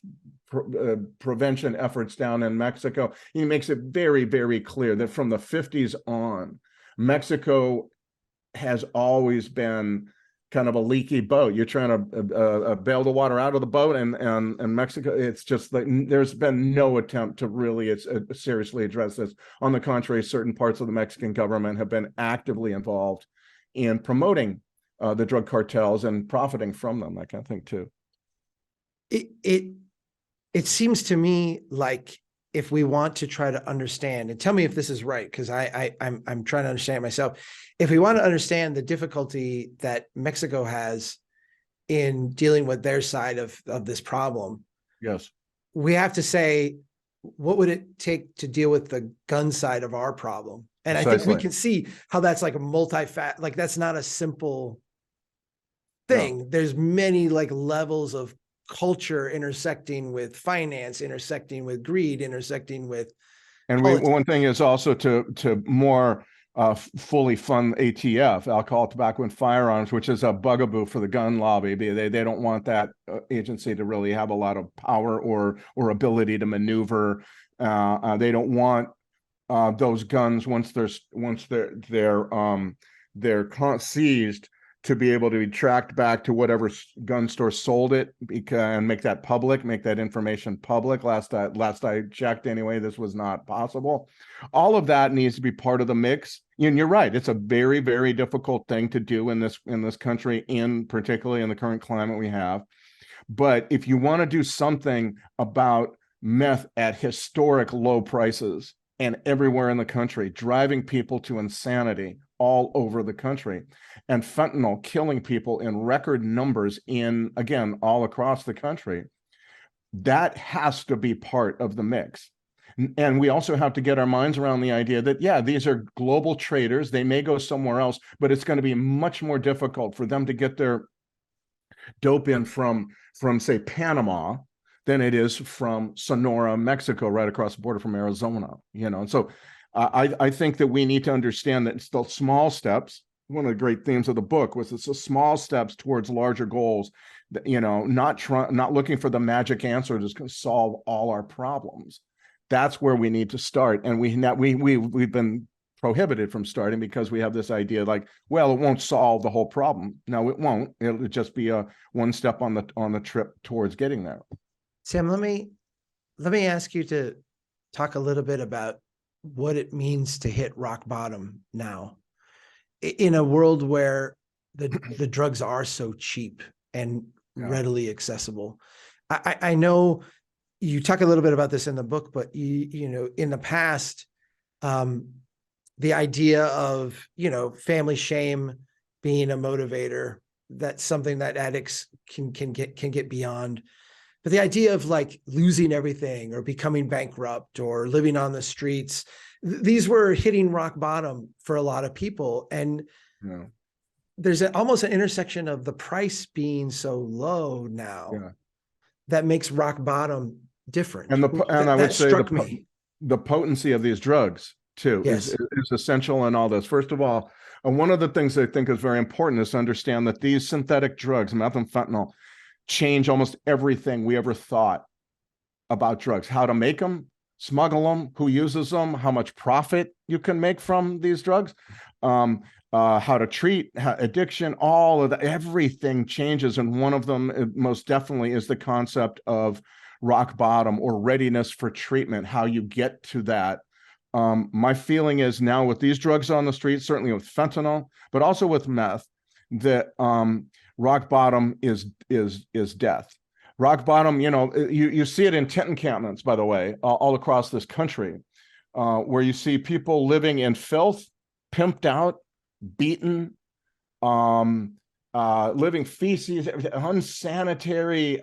prevention efforts down in Mexico. He makes it very, very clear that from the 50s on, Mexico has always been kind of a leaky boat. You're trying to bail the water out of the boat, and Mexico, it's just like there's been no attempt to really seriously address this. On the contrary, certain parts of the Mexican government have been actively involved in promoting the drug cartels and profiting from them, that kind of thing too. It seems to me like if we want to try to understand, and tell me if this is right, because I'm trying to understand it myself. If we want to understand the difficulty that Mexico has in dealing with their side of this problem, yes, we have to say, what would it take to deal with the gun side of our problem? And precisely. I think we can see how that's like a like that's not a simple thing. No. There's many like levels of culture intersecting with finance, intersecting with greed, intersecting with and one thing is also to more fully fund ATF, alcohol, tobacco, and firearms, which is a bugaboo for the gun lobby. They don't want that agency to really have a lot of power or ability to maneuver. They don't want those guns once they're seized to be able to be tracked back to whatever gun store sold it, and make that public, make that information public. Last I checked anyway, this was not possible. All of that needs to be part of the mix. And you're right, it's a very, very difficult thing to do in this country, particularly in the current climate we have. But if you want to do something about meth at historic low prices and everywhere in the country, driving people to insanity all over the country, and fentanyl killing people in record numbers again, all across the country, that has to be part of the mix. And we also have to get our minds around the idea that, yeah, these are global traders. They may go somewhere else, but it's going to be much more difficult for them to get their dope in from say, Panama than it is from Sonora, Mexico, right across the border from Arizona, And so I think that we need to understand that it's the small steps. One of the great themes of the book was it's the small steps towards larger goals, that, not looking for the magic answer that's going to solve all our problems. That's where we need to start. And we've been prohibited from starting because we have this idea like, well, it won't solve the whole problem. No, it won't. It'll just be a one step on the trip towards getting there. Sam, let me ask you to talk a little bit about what it means to hit rock bottom now in a world where the drugs are so cheap and readily accessible. I know you talk a little bit about this in the book, but in the past, the idea of, family shame being a motivator, that's something that addicts can get beyond. But the idea of like losing everything or becoming bankrupt or living on the streets, these were hitting rock bottom for a lot of people. And there's almost an intersection of the price being so low now that makes rock bottom different. And I would say the potency of these drugs too is essential in all this. First of all, one of the things I think is very important is to understand that these synthetic drugs, meth and fentanyl, change almost everything we ever thought about drugs. How to make them, smuggle them, who uses them, how much profit you can make from these drugs, how to treat addiction, all of that, everything changes. And one of them most definitely is the concept of rock bottom or readiness for treatment, how you get to that. My feeling is now with these drugs on the street, certainly with fentanyl, but also with meth, that rock bottom is death. Rock bottom, you see it in tent encampments, by the way, all across this country, where you see people living in filth, pimped out, beaten, living feces, unsanitary,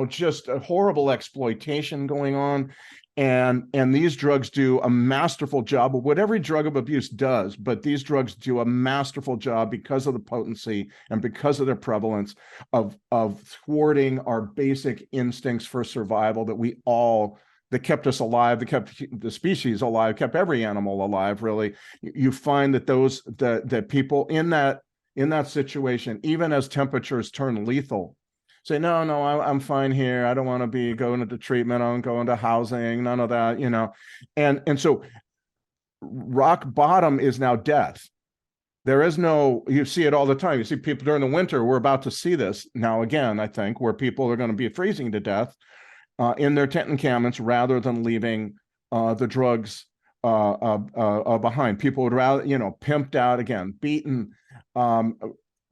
just a horrible exploitation going on. And these drugs do a masterful job of what every drug of abuse does, but these drugs do a masterful job because of the potency and because of their prevalence of thwarting our basic instincts for survival that kept us alive, that kept the species alive, kept every animal alive, really. You find that that people in that situation, even as temperatures turn lethal, say, no, I'm fine here. I don't want to be going into treatment. I'm going to housing, none of that, And so rock bottom is now death. There is no, you see it all the time. You see people during the winter. We're about to see this now again, I think, where people are going to be freezing to death in their tent encampments rather than leaving the drugs behind. People would rather, pimped out again, beaten.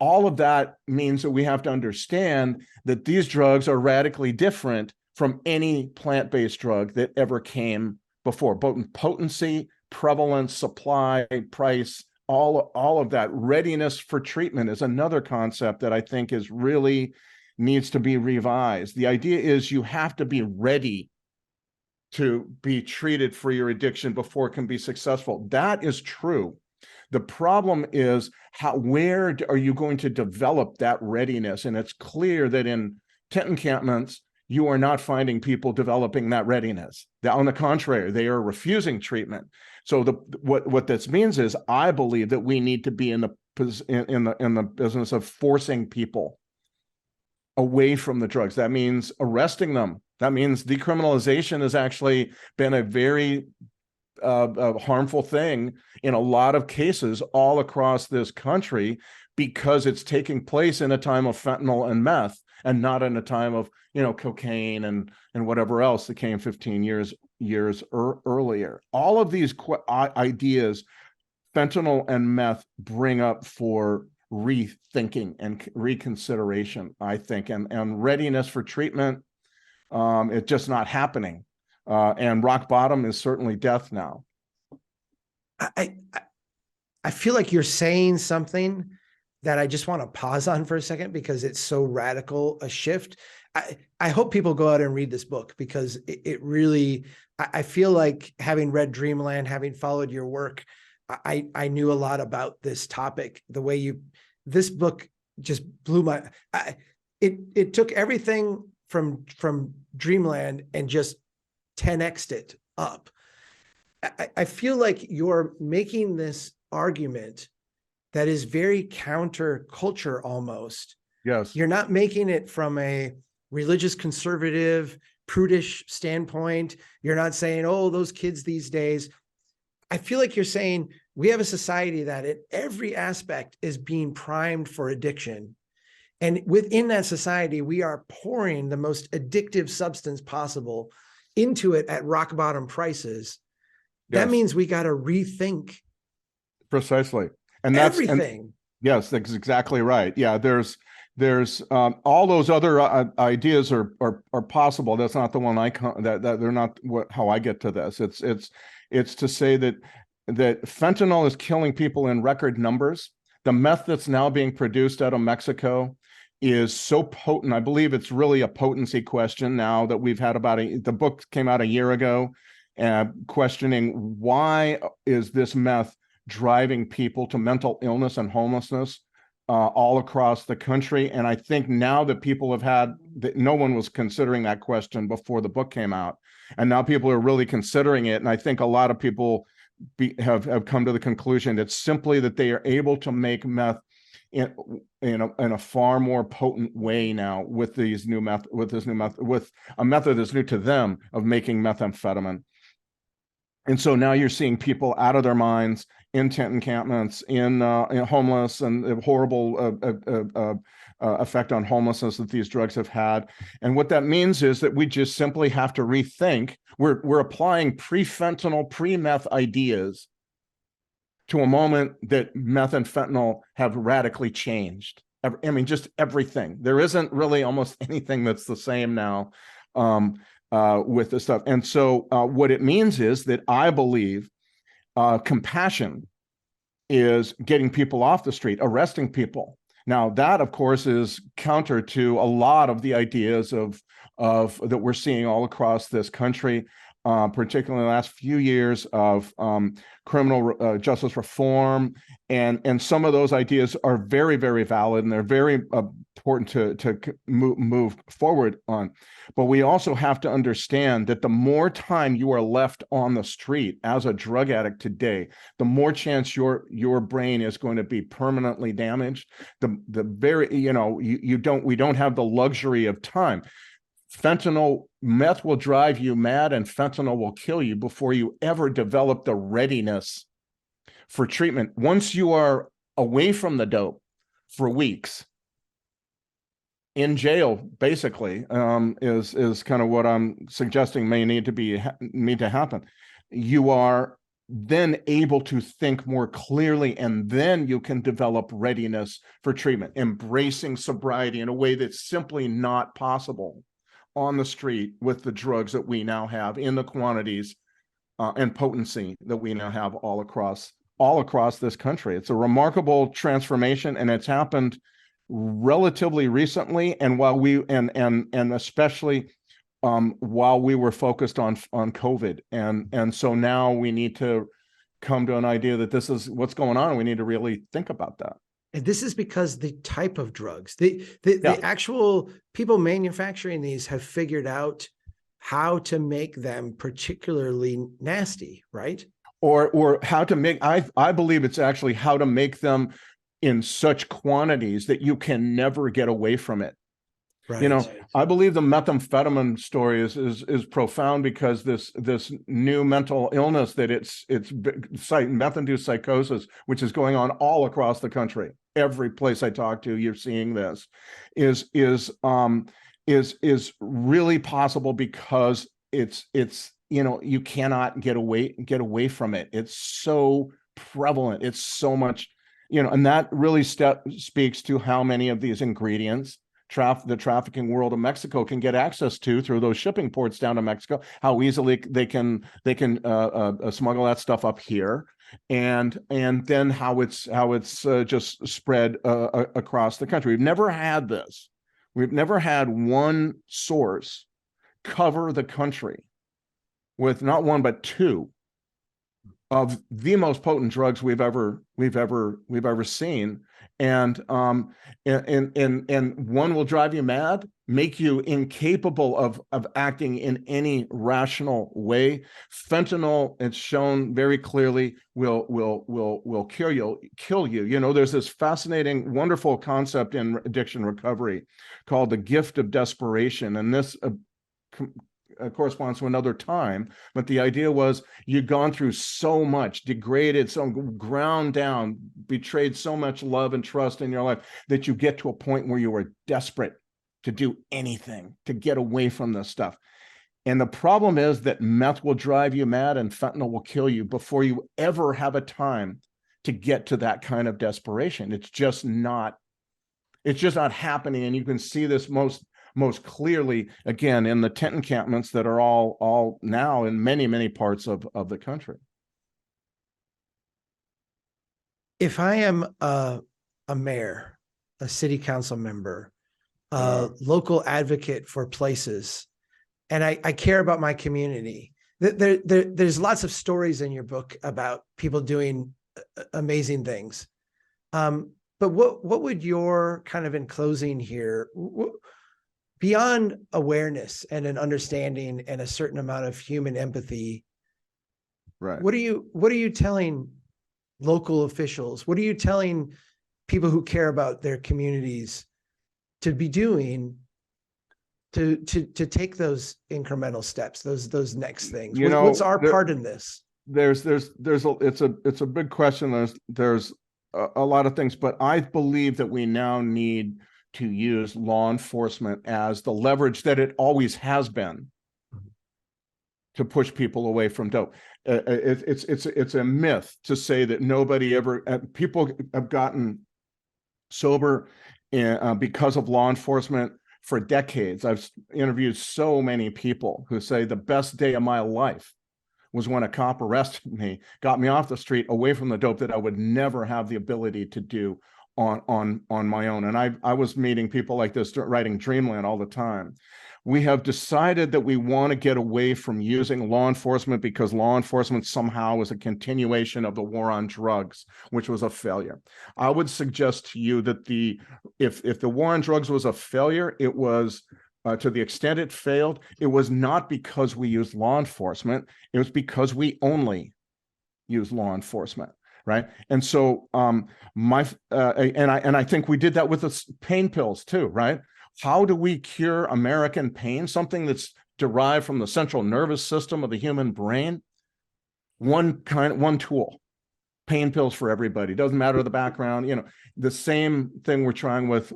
All of that means that we have to understand that these drugs are radically different from any plant-based drug that ever came before. Both in potency, prevalence, supply, price, all of that. Readiness for treatment is another concept that I think needs to be revised. The idea is you have to be ready to be treated for your addiction before it can be successful. That is true. The problem is where are you going to develop that readiness? And it's clear that in tent encampments, you are not finding people developing that readiness. On the contrary, they are refusing treatment. So what this means is, I believe that we need to be in the business of forcing people away from the drugs. That means arresting them. That means decriminalization has actually been a very a harmful thing in a lot of cases all across this country, because it's taking place in a time of fentanyl and meth and not in a time of cocaine and whatever else that came 15 years earlier. All of these ideas fentanyl and meth bring up for rethinking and reconsideration, I think, and readiness for treatment. It's just not happening. And rock bottom is certainly death now. I feel like you're saying something that I just want to pause on for a second, because it's so radical a shift. I hope people go out and read this book, because it really, I feel like, having read Dreamland, having followed your work, I knew a lot about this topic. The way this book just blew it took everything from Dreamland and just 10x'd it up. I feel like you're making this argument that is very counterculture almost. Yes. You're not making it from a religious conservative, prudish standpoint. You're not saying, oh, those kids these days. I feel like you're saying we have a society that in every aspect is being primed for addiction. And within that society, we are pouring the most addictive substance possible into it at rock bottom prices. That means we got to rethink precisely, and that's everything. Yes, that's exactly right. Yeah, there's all those other ideas are possible. That's not the one that they're not how I get to this. It's to say that fentanyl is killing people in record numbers. The meth that's now being produced out of Mexico is so potent. I believe it's really a potency question now that we've had the book came out a year ago, questioning why is this meth driving people to mental illness and homelessness all across the country. And I think now that people that no one was considering that question before the book came out, and now people are really considering it. And I think a lot of people have come to the conclusion it's simply that they are able to make meth in a far more potent way now with a method that's new to them of making methamphetamine. And so now you're seeing people out of their minds in tent encampments, in homeless, and the horrible effect on homelessness that these drugs have had. And what that means is that we just simply have to rethink. We're applying pre-fentanyl, pre-meth ideas to a moment that meth and fentanyl have radically changed. I mean, just everything. There isn't really almost anything that's the same now with this stuff. And so what it means is that I believe compassion is getting people off the street, arresting people. Now, that, of course, is counter to a lot of the ideas of that we're seeing all across this country. particularly in the last few years of criminal justice reform, and some of those ideas are very, very valid, and they're very important to move forward on. But we also have to understand that the more time you are left on the street as a drug addict today, the more chance your brain is going to be permanently damaged. The very, you know, we don't have the luxury of time. Meth will drive you mad, and fentanyl will kill you before you ever develop the readiness for treatment. Once you are away from the dope for weeks, in jail, basically, is kind of what I'm suggesting may need to happen. You are then able to think more clearly, and then you can develop readiness for treatment, embracing sobriety in a way that's simply not possible on the street with the drugs that we now have in the quantities and potency that we now have all across this country. It's a remarkable transformation, and it's happened relatively recently, and especially while we were focused on COVID, and so now we need to come to an idea that this is what's going on, and we need to really think about that. And this is because the type of drugs, the actual people manufacturing these have figured out how to make them particularly nasty, right? Or how to make, I believe it's actually how to make them in such quantities that you can never get away from it. Right. You know, I believe the methamphetamine story is profound, because this new mental illness that it's meth-induced psychosis, which is going on all across the country. Every place I talk to, you're seeing this, is really possible because it's you know, you cannot get away from it. It's so prevalent. It's so much, you know, and that really speaks to how many of these ingredients the trafficking world of Mexico can get access to through those shipping ports down to Mexico, how easily they can smuggle that stuff up here, and then how it's just spread across the country. We've never had this. We've never had one source cover the country with not one but two of the most potent drugs we've ever seen, and one will drive you mad, make you incapable of acting in any rational way. Fentanyl, it's shown very clearly, will kill you. You know, there's this fascinating, wonderful concept in addiction recovery called the gift of desperation, and this corresponds to another time, but the idea was you'd gone through so much, degraded, so ground down, betrayed so much love and trust in your life, that you get to a point where you are desperate to do anything to get away from this stuff. And the problem is that meth will drive you mad and fentanyl will kill you before you ever have a time to get to that kind of desperation. It's just not happening. And you can see this most clearly, again, in the tent encampments that are all now in many parts of the country. If I am a mayor, a city council member, a local advocate for places, and I care about my community, there's lots of stories in your book about people doing amazing things. But what would your kind of, in closing here, beyond awareness and an understanding and a certain amount of human empathy, right? What are you telling local officials? What are you telling people who care about their communities to be doing to take those incremental steps, those next things? You know, what's our part in this? It's a big question. There's a lot of things, but I believe that we now need to use law enforcement as the leverage that it always has been to push people away from dope. It's a myth to say that people have gotten sober because of law enforcement for decades. I've interviewed so many people who say the best day of my life was when a cop arrested me, got me off the street, away from the dope that I would never have the ability to do on my own. And I was meeting people like this, writing Dreamland all the time. We have decided that we want to get away from using law enforcement because law enforcement somehow is a continuation of the war on drugs, which was a failure. I would suggest to you that if the war on drugs was a failure, it was to the extent it failed, it was not because we used law enforcement. It was because we only use law enforcement, right? And so and I think we did that with the pain pills too, right? How do we cure American pain? Something that's derived from the central nervous system of the human brain. One tool, pain pills for everybody. Doesn't matter the background. You know, the same thing we tried with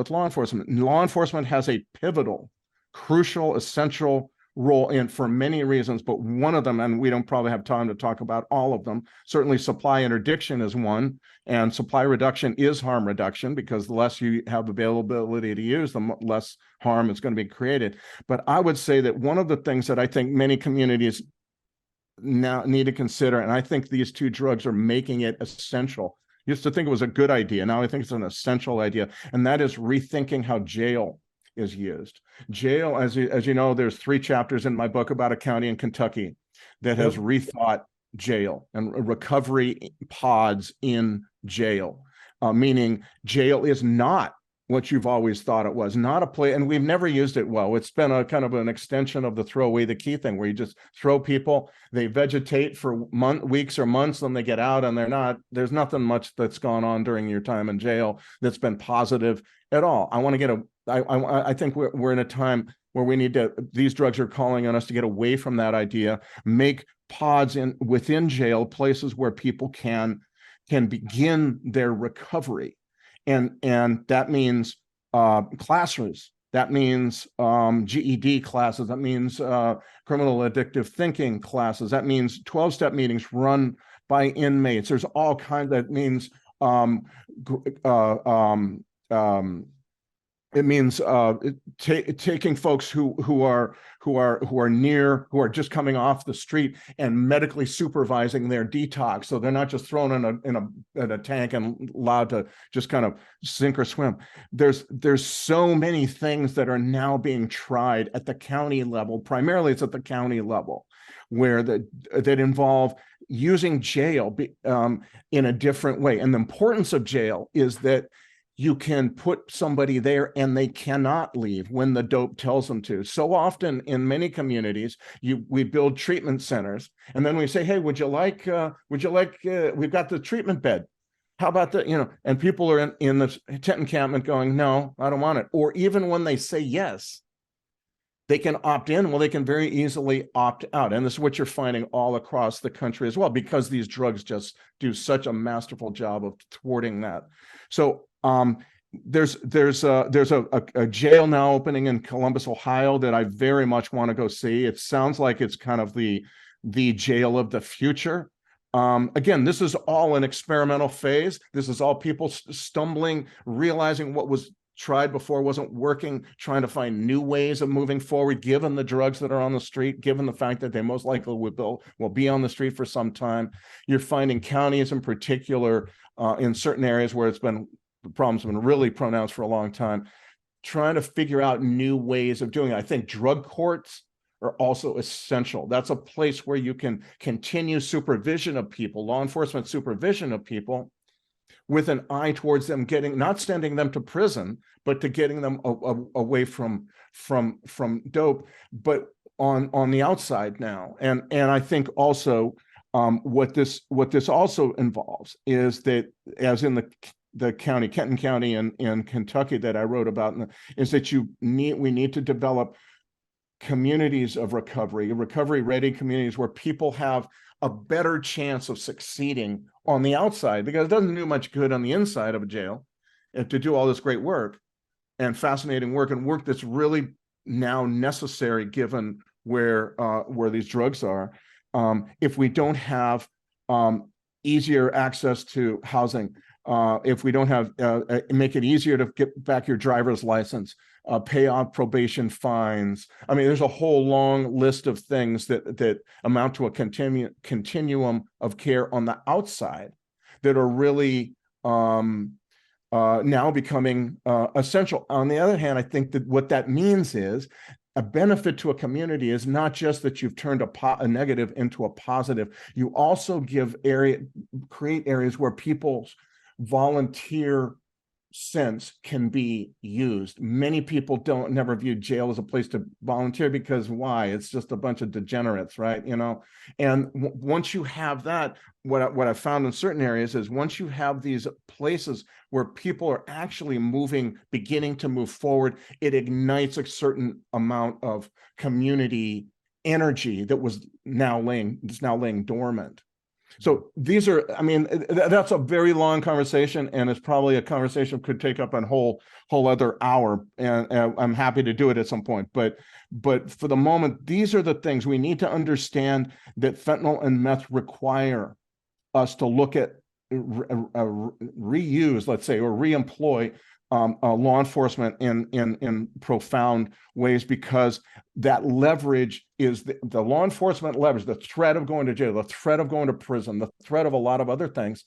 law enforcement. Law enforcement has a pivotal, crucial, essential role in for many reasons, but one of them, and we don't probably have time to talk about all of them, certainly supply interdiction is one, and supply reduction is harm reduction, because the less you have availability to use, the less harm is going to be created. But I would say that one of the things that I think many communities now need to consider, and I think these two drugs are making it essential. Used to think it was a good idea. Now I think it's an essential idea, and that is rethinking how jail is used. Jail, as you know, there's 3 chapters in my book about a county in Kentucky that has rethought jail and recovery pods in jail, meaning jail is not what you've always thought it was, not a place, and we've never used it well. It's been a kind of an extension of the throw away the key thing, where you just throw people, they vegetate for weeks or months, then they get out, and there's nothing much that's gone on during your time in jail that's been positive at all. I think we're in a time where we need to, these drugs are calling on us to get away from that idea, make pods within jail places where people can begin their recovery. And that means classrooms, that means GED classes, that means criminal addictive thinking classes, that means 12-step meetings run by inmates. There's all kinds. That means it means taking folks who are just coming off the street and medically supervising their detox, so they're not just thrown in a tank and allowed to just kind of sink or swim. There's so many things that are now being tried at the county level. Primarily, it's at the county level, where that involve using jail in a different way. And the importance of jail is that you can put somebody there and they cannot leave when the dope tells them to. So often in many communities, we build treatment centers, and then we say, hey, we've got the treatment bed. How about that? You know, and people are in the tent encampment going, no, I don't want it. Or even when they say yes, they can opt in. Well, they can very easily opt out. And this is what you're finding all across the country as well, because these drugs just do such a masterful job of thwarting that. So there's a jail now opening in Columbus, Ohio, that I very much want to go see. It sounds like it's kind of the jail of the future. Again, this is all an experimental phase. This is all people stumbling, realizing what was tried before wasn't working, trying to find new ways of moving forward, given the drugs that are on the street, given the fact that they most likely will be on the street for some time. You're finding counties in particular, in certain areas where the problems have been really pronounced for a long time, trying to figure out new ways of doing it. I think drug courts are also essential. That's a place where you can continue supervision of people, law enforcement supervision of people, with an eye towards them not sending them to prison, but to getting them away from dope, but on the outside now. And I think also what this also involves is that, as in the county, Kenton County in Kentucky that I wrote about, is that we need to develop communities of recovery-ready communities where people have a better chance of succeeding on the outside, because it doesn't do much good on the inside of a jail to do all this great work and fascinating work, and work that's really now necessary given where these drugs are. If we don't have easier access to housing, if we don't have make it easier to get back your driver's license, pay off probation fines. I mean, there's a whole long list of things that amount to a continuum of care on the outside that are really now becoming essential. On the other hand, I think that what that means is a benefit to a community is not just that you've turned a negative into a positive. You also create areas where people's volunteer sense can be used. Many people never view jail as a place to volunteer because why? It's just a bunch of degenerates, right? You know, and once you have that, what I've found in certain areas is once you have these places where people are actually beginning to move forward, it ignites a certain amount of community energy that was now laying dormant. So these are, I mean, that's a very long conversation, and it's probably a conversation could take up a whole other hour, and I'm happy to do it at some point. But for the moment, these are the things we need to understand that fentanyl and meth require us to look at, reuse, let's say, or reemploy law enforcement in profound ways, because that leverage is the law enforcement leverage, the threat of going to jail, the threat of going to prison, the threat of a lot of other things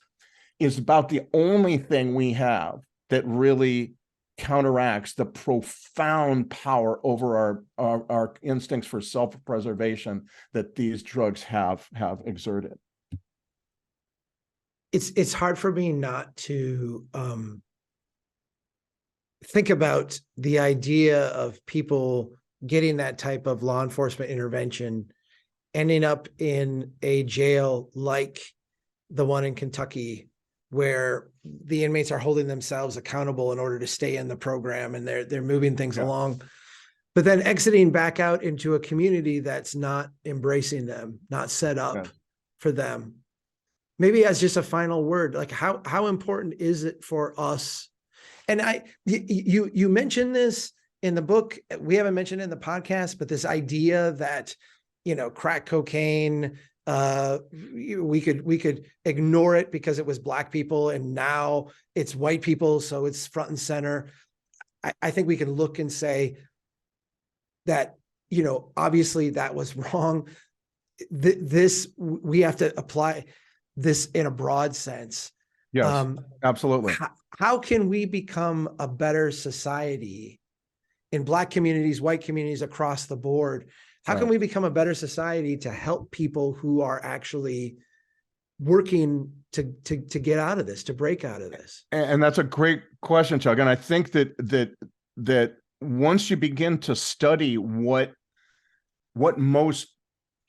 is about the only thing we have that really counteracts the profound power over our instincts for self-preservation that these drugs have exerted. It's hard for me not to think about the idea of people getting that type of law enforcement intervention, ending up in a jail like the one in Kentucky, where the inmates are holding themselves accountable in order to stay in the program, and they're moving things along, but then exiting back out into a community that's not embracing them, not set up for them. Maybe as just a final word, like how important is it for us? And you mentioned this in the book, we haven't mentioned it in the podcast, but this idea that, you know, crack cocaine, we could ignore it because it was Black people, and now it's white people, so it's front and center. I think we can look and say that, you know, obviously that was wrong. We have to apply this in a broad sense. Yes, absolutely. How can we become a better society in Black communities, white communities, across the board? How can we become a better society to help people who are actually working to get out of this, to break out of this? And that's a great question, Chuck. And I think that once you begin to study what most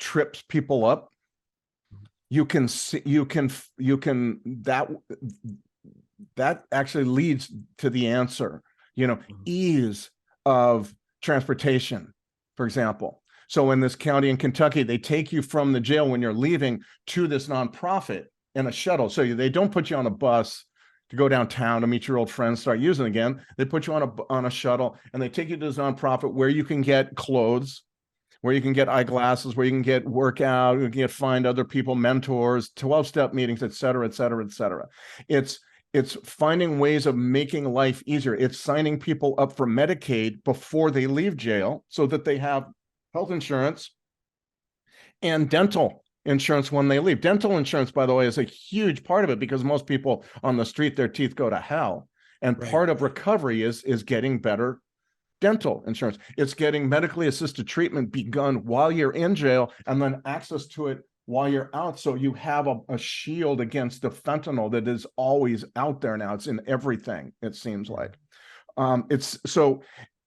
trips people up, you can see, that actually leads to the answer. You know, ease of transportation, for example. So in this county in Kentucky, they take you from the jail when you're leaving to this nonprofit in a shuttle. So they don't put you on a bus to go downtown to meet your old friends, start using again. They put you on a shuttle, and they take you to this nonprofit where you can get clothes, where you can get eyeglasses, where you can get workout, you can find other people, mentors, 12-step meetings, et cetera, et cetera, et cetera. It's finding ways of making life easier. It's signing people up for Medicaid before they leave jail so that they have health insurance and dental insurance when they leave. Dental insurance, by the way, is a huge part of it, because most people on the street, their teeth go to hell. And part of recovery is getting better dental insurance. It's getting medically assisted treatment begun while you're in jail, and then access to it while you're out. So you have a shield against the fentanyl that is always out there now. It's in everything, it seems like.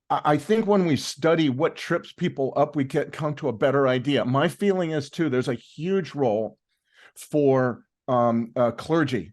I think when we study what trips people up, we come to a better idea. My feeling is too, there's a huge role for clergy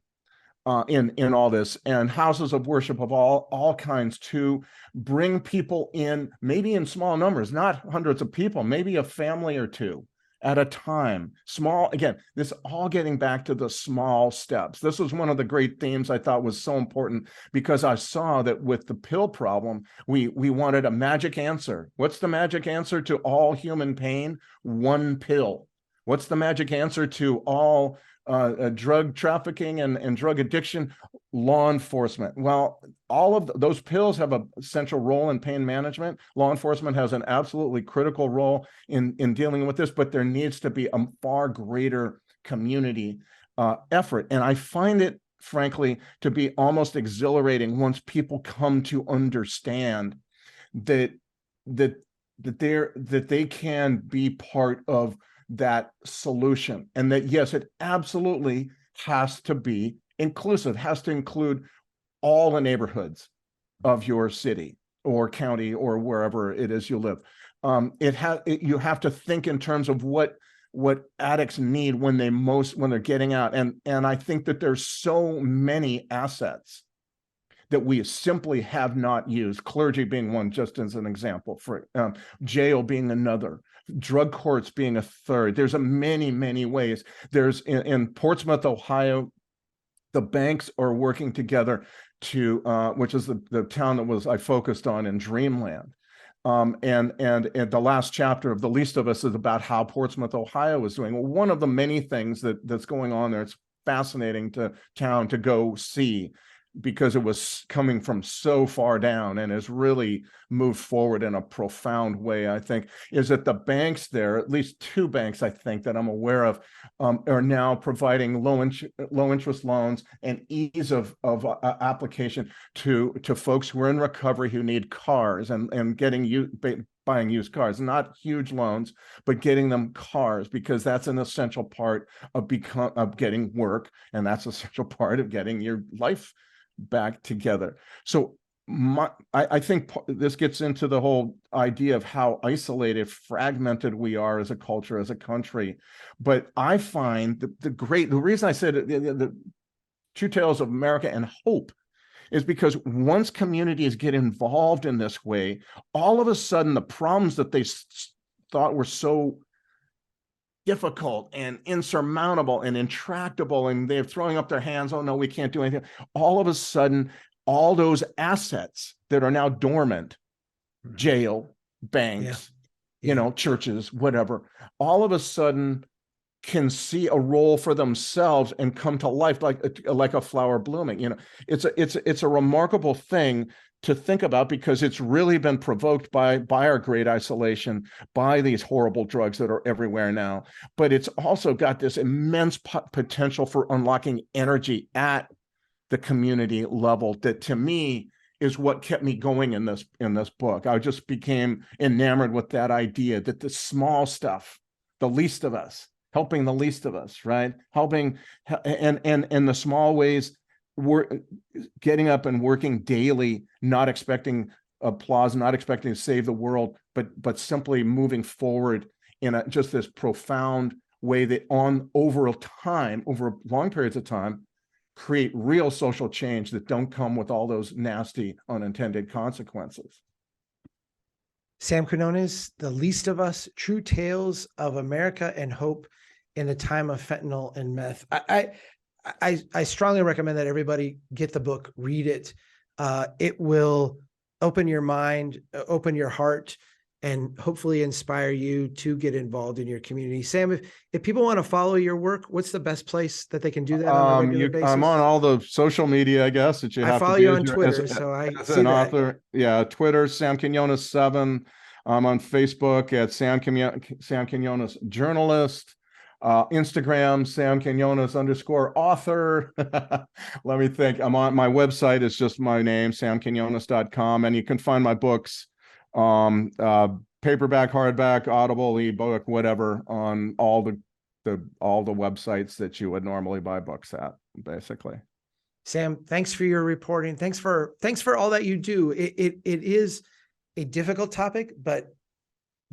in all this, and houses of worship of all kinds, to bring people in, maybe in small numbers, not hundreds of people, maybe a family or two at a time. Small, again, this all getting back to the small steps. This was one of the great themes I thought was so important, because I saw that with the pill problem, we wanted a magic answer. What's the magic answer to all human pain? One pill. What's the magic answer to all drug trafficking and drug addiction? Law enforcement. Well, all of those pills have a central role in pain management. Law enforcement has an absolutely critical role in dealing with this, but there needs to be a far greater community effort. And I find it frankly, to be almost exhilarating once people come to understand that that that they can be part of that solution, and that yes, it absolutely has to be inclusive, has to include all the neighborhoods of your city or county or wherever it is you live. You have to think in terms of what addicts need when they're getting out, and I think that there's so many assets that we simply have not used. Clergy being one, just as an example, for jail being another, drug courts being a third. There's many ways. There's in Portsmouth, Ohio, the banks are working together to, which is the town that I focused on in Dreamland. And the last chapter of The Least of Us is about how Portsmouth, Ohio is doing. Well, one of the many things that's going on there, it's fascinating to town to go see, because it was coming from so far down and has really moved forward in a profound way, I think, is that the banks there, at least 2 banks I think that I'm aware of, are now providing low interest loans and ease of application to folks who are in recovery who need cars, and buying used cars, not huge loans, but getting them cars, because that's an essential part of getting work, and that's an essential part of getting your life back together. So I think this gets into the whole idea of how isolated, fragmented we are as a culture, as a country. But I find the reason I said the True Tales of America and Hope is because once communities get involved in this way, all of a sudden the problems that they thought were so difficult and insurmountable and intractable, and they're throwing up their hands, oh no, we can't do anything. All of a sudden, all those assets that are now dormant, jail, banks, churches, whatever, all of a sudden can see a role for themselves and come to life like a flower blooming. It's a remarkable thing to think about, because it's really been provoked by our great isolation, by these horrible drugs that are everywhere now. But it's also got this immense potential for unlocking energy at the community level that, to me, is what kept me going in this book. I just became enamored with that idea that the small stuff, the least of us, helping the least of us, right? Helping, and the small ways, we're getting up and working daily, not expecting applause, not expecting to save the world, but simply moving forward in just this profound way that over long periods of time, create real social change that don't come with all those nasty unintended consequences. Sam Quinones, The Least of Us, True Tales of America and Hope in a Time of Fentanyl and Meth. I strongly recommend that everybody get the book, read it. It will open your mind, open your heart, and hopefully inspire you to get involved in your community. Sam, if people want to follow your work, what's the best place that they can do that on a regular basis? I'm on all the social media, I guess, that you have to do. I follow you on Twitter, so I see an that. author. Yeah, Twitter, Sam Quinones 7. I'm on Facebook at Sam Quinones Journalist. Instagram, Sam Quinones _author. Let me think. I'm on my website. It's just my name, samquinones.com, and you can find my books, paperback, hardback, Audible, ebook, whatever, on all the websites that you would normally buy books at, basically. Sam, thanks for your reporting. Thanks for all that you do. It is a difficult topic, but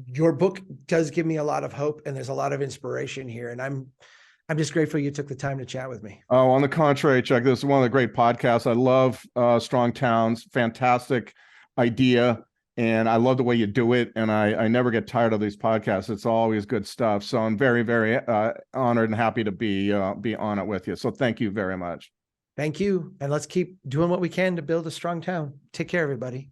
your book does give me a lot of hope, and there's a lot of inspiration here. And I'm just grateful you took the time to chat with me. Oh, on the contrary, Chuck, this is one of the great podcasts. I love Strong Towns, fantastic idea. And I love the way you do it. And I never get tired of these podcasts. It's always good stuff. So I'm very, very honored and happy to be on it with you. So thank you very much. Thank you. And let's keep doing what we can to build a strong town. Take care, everybody.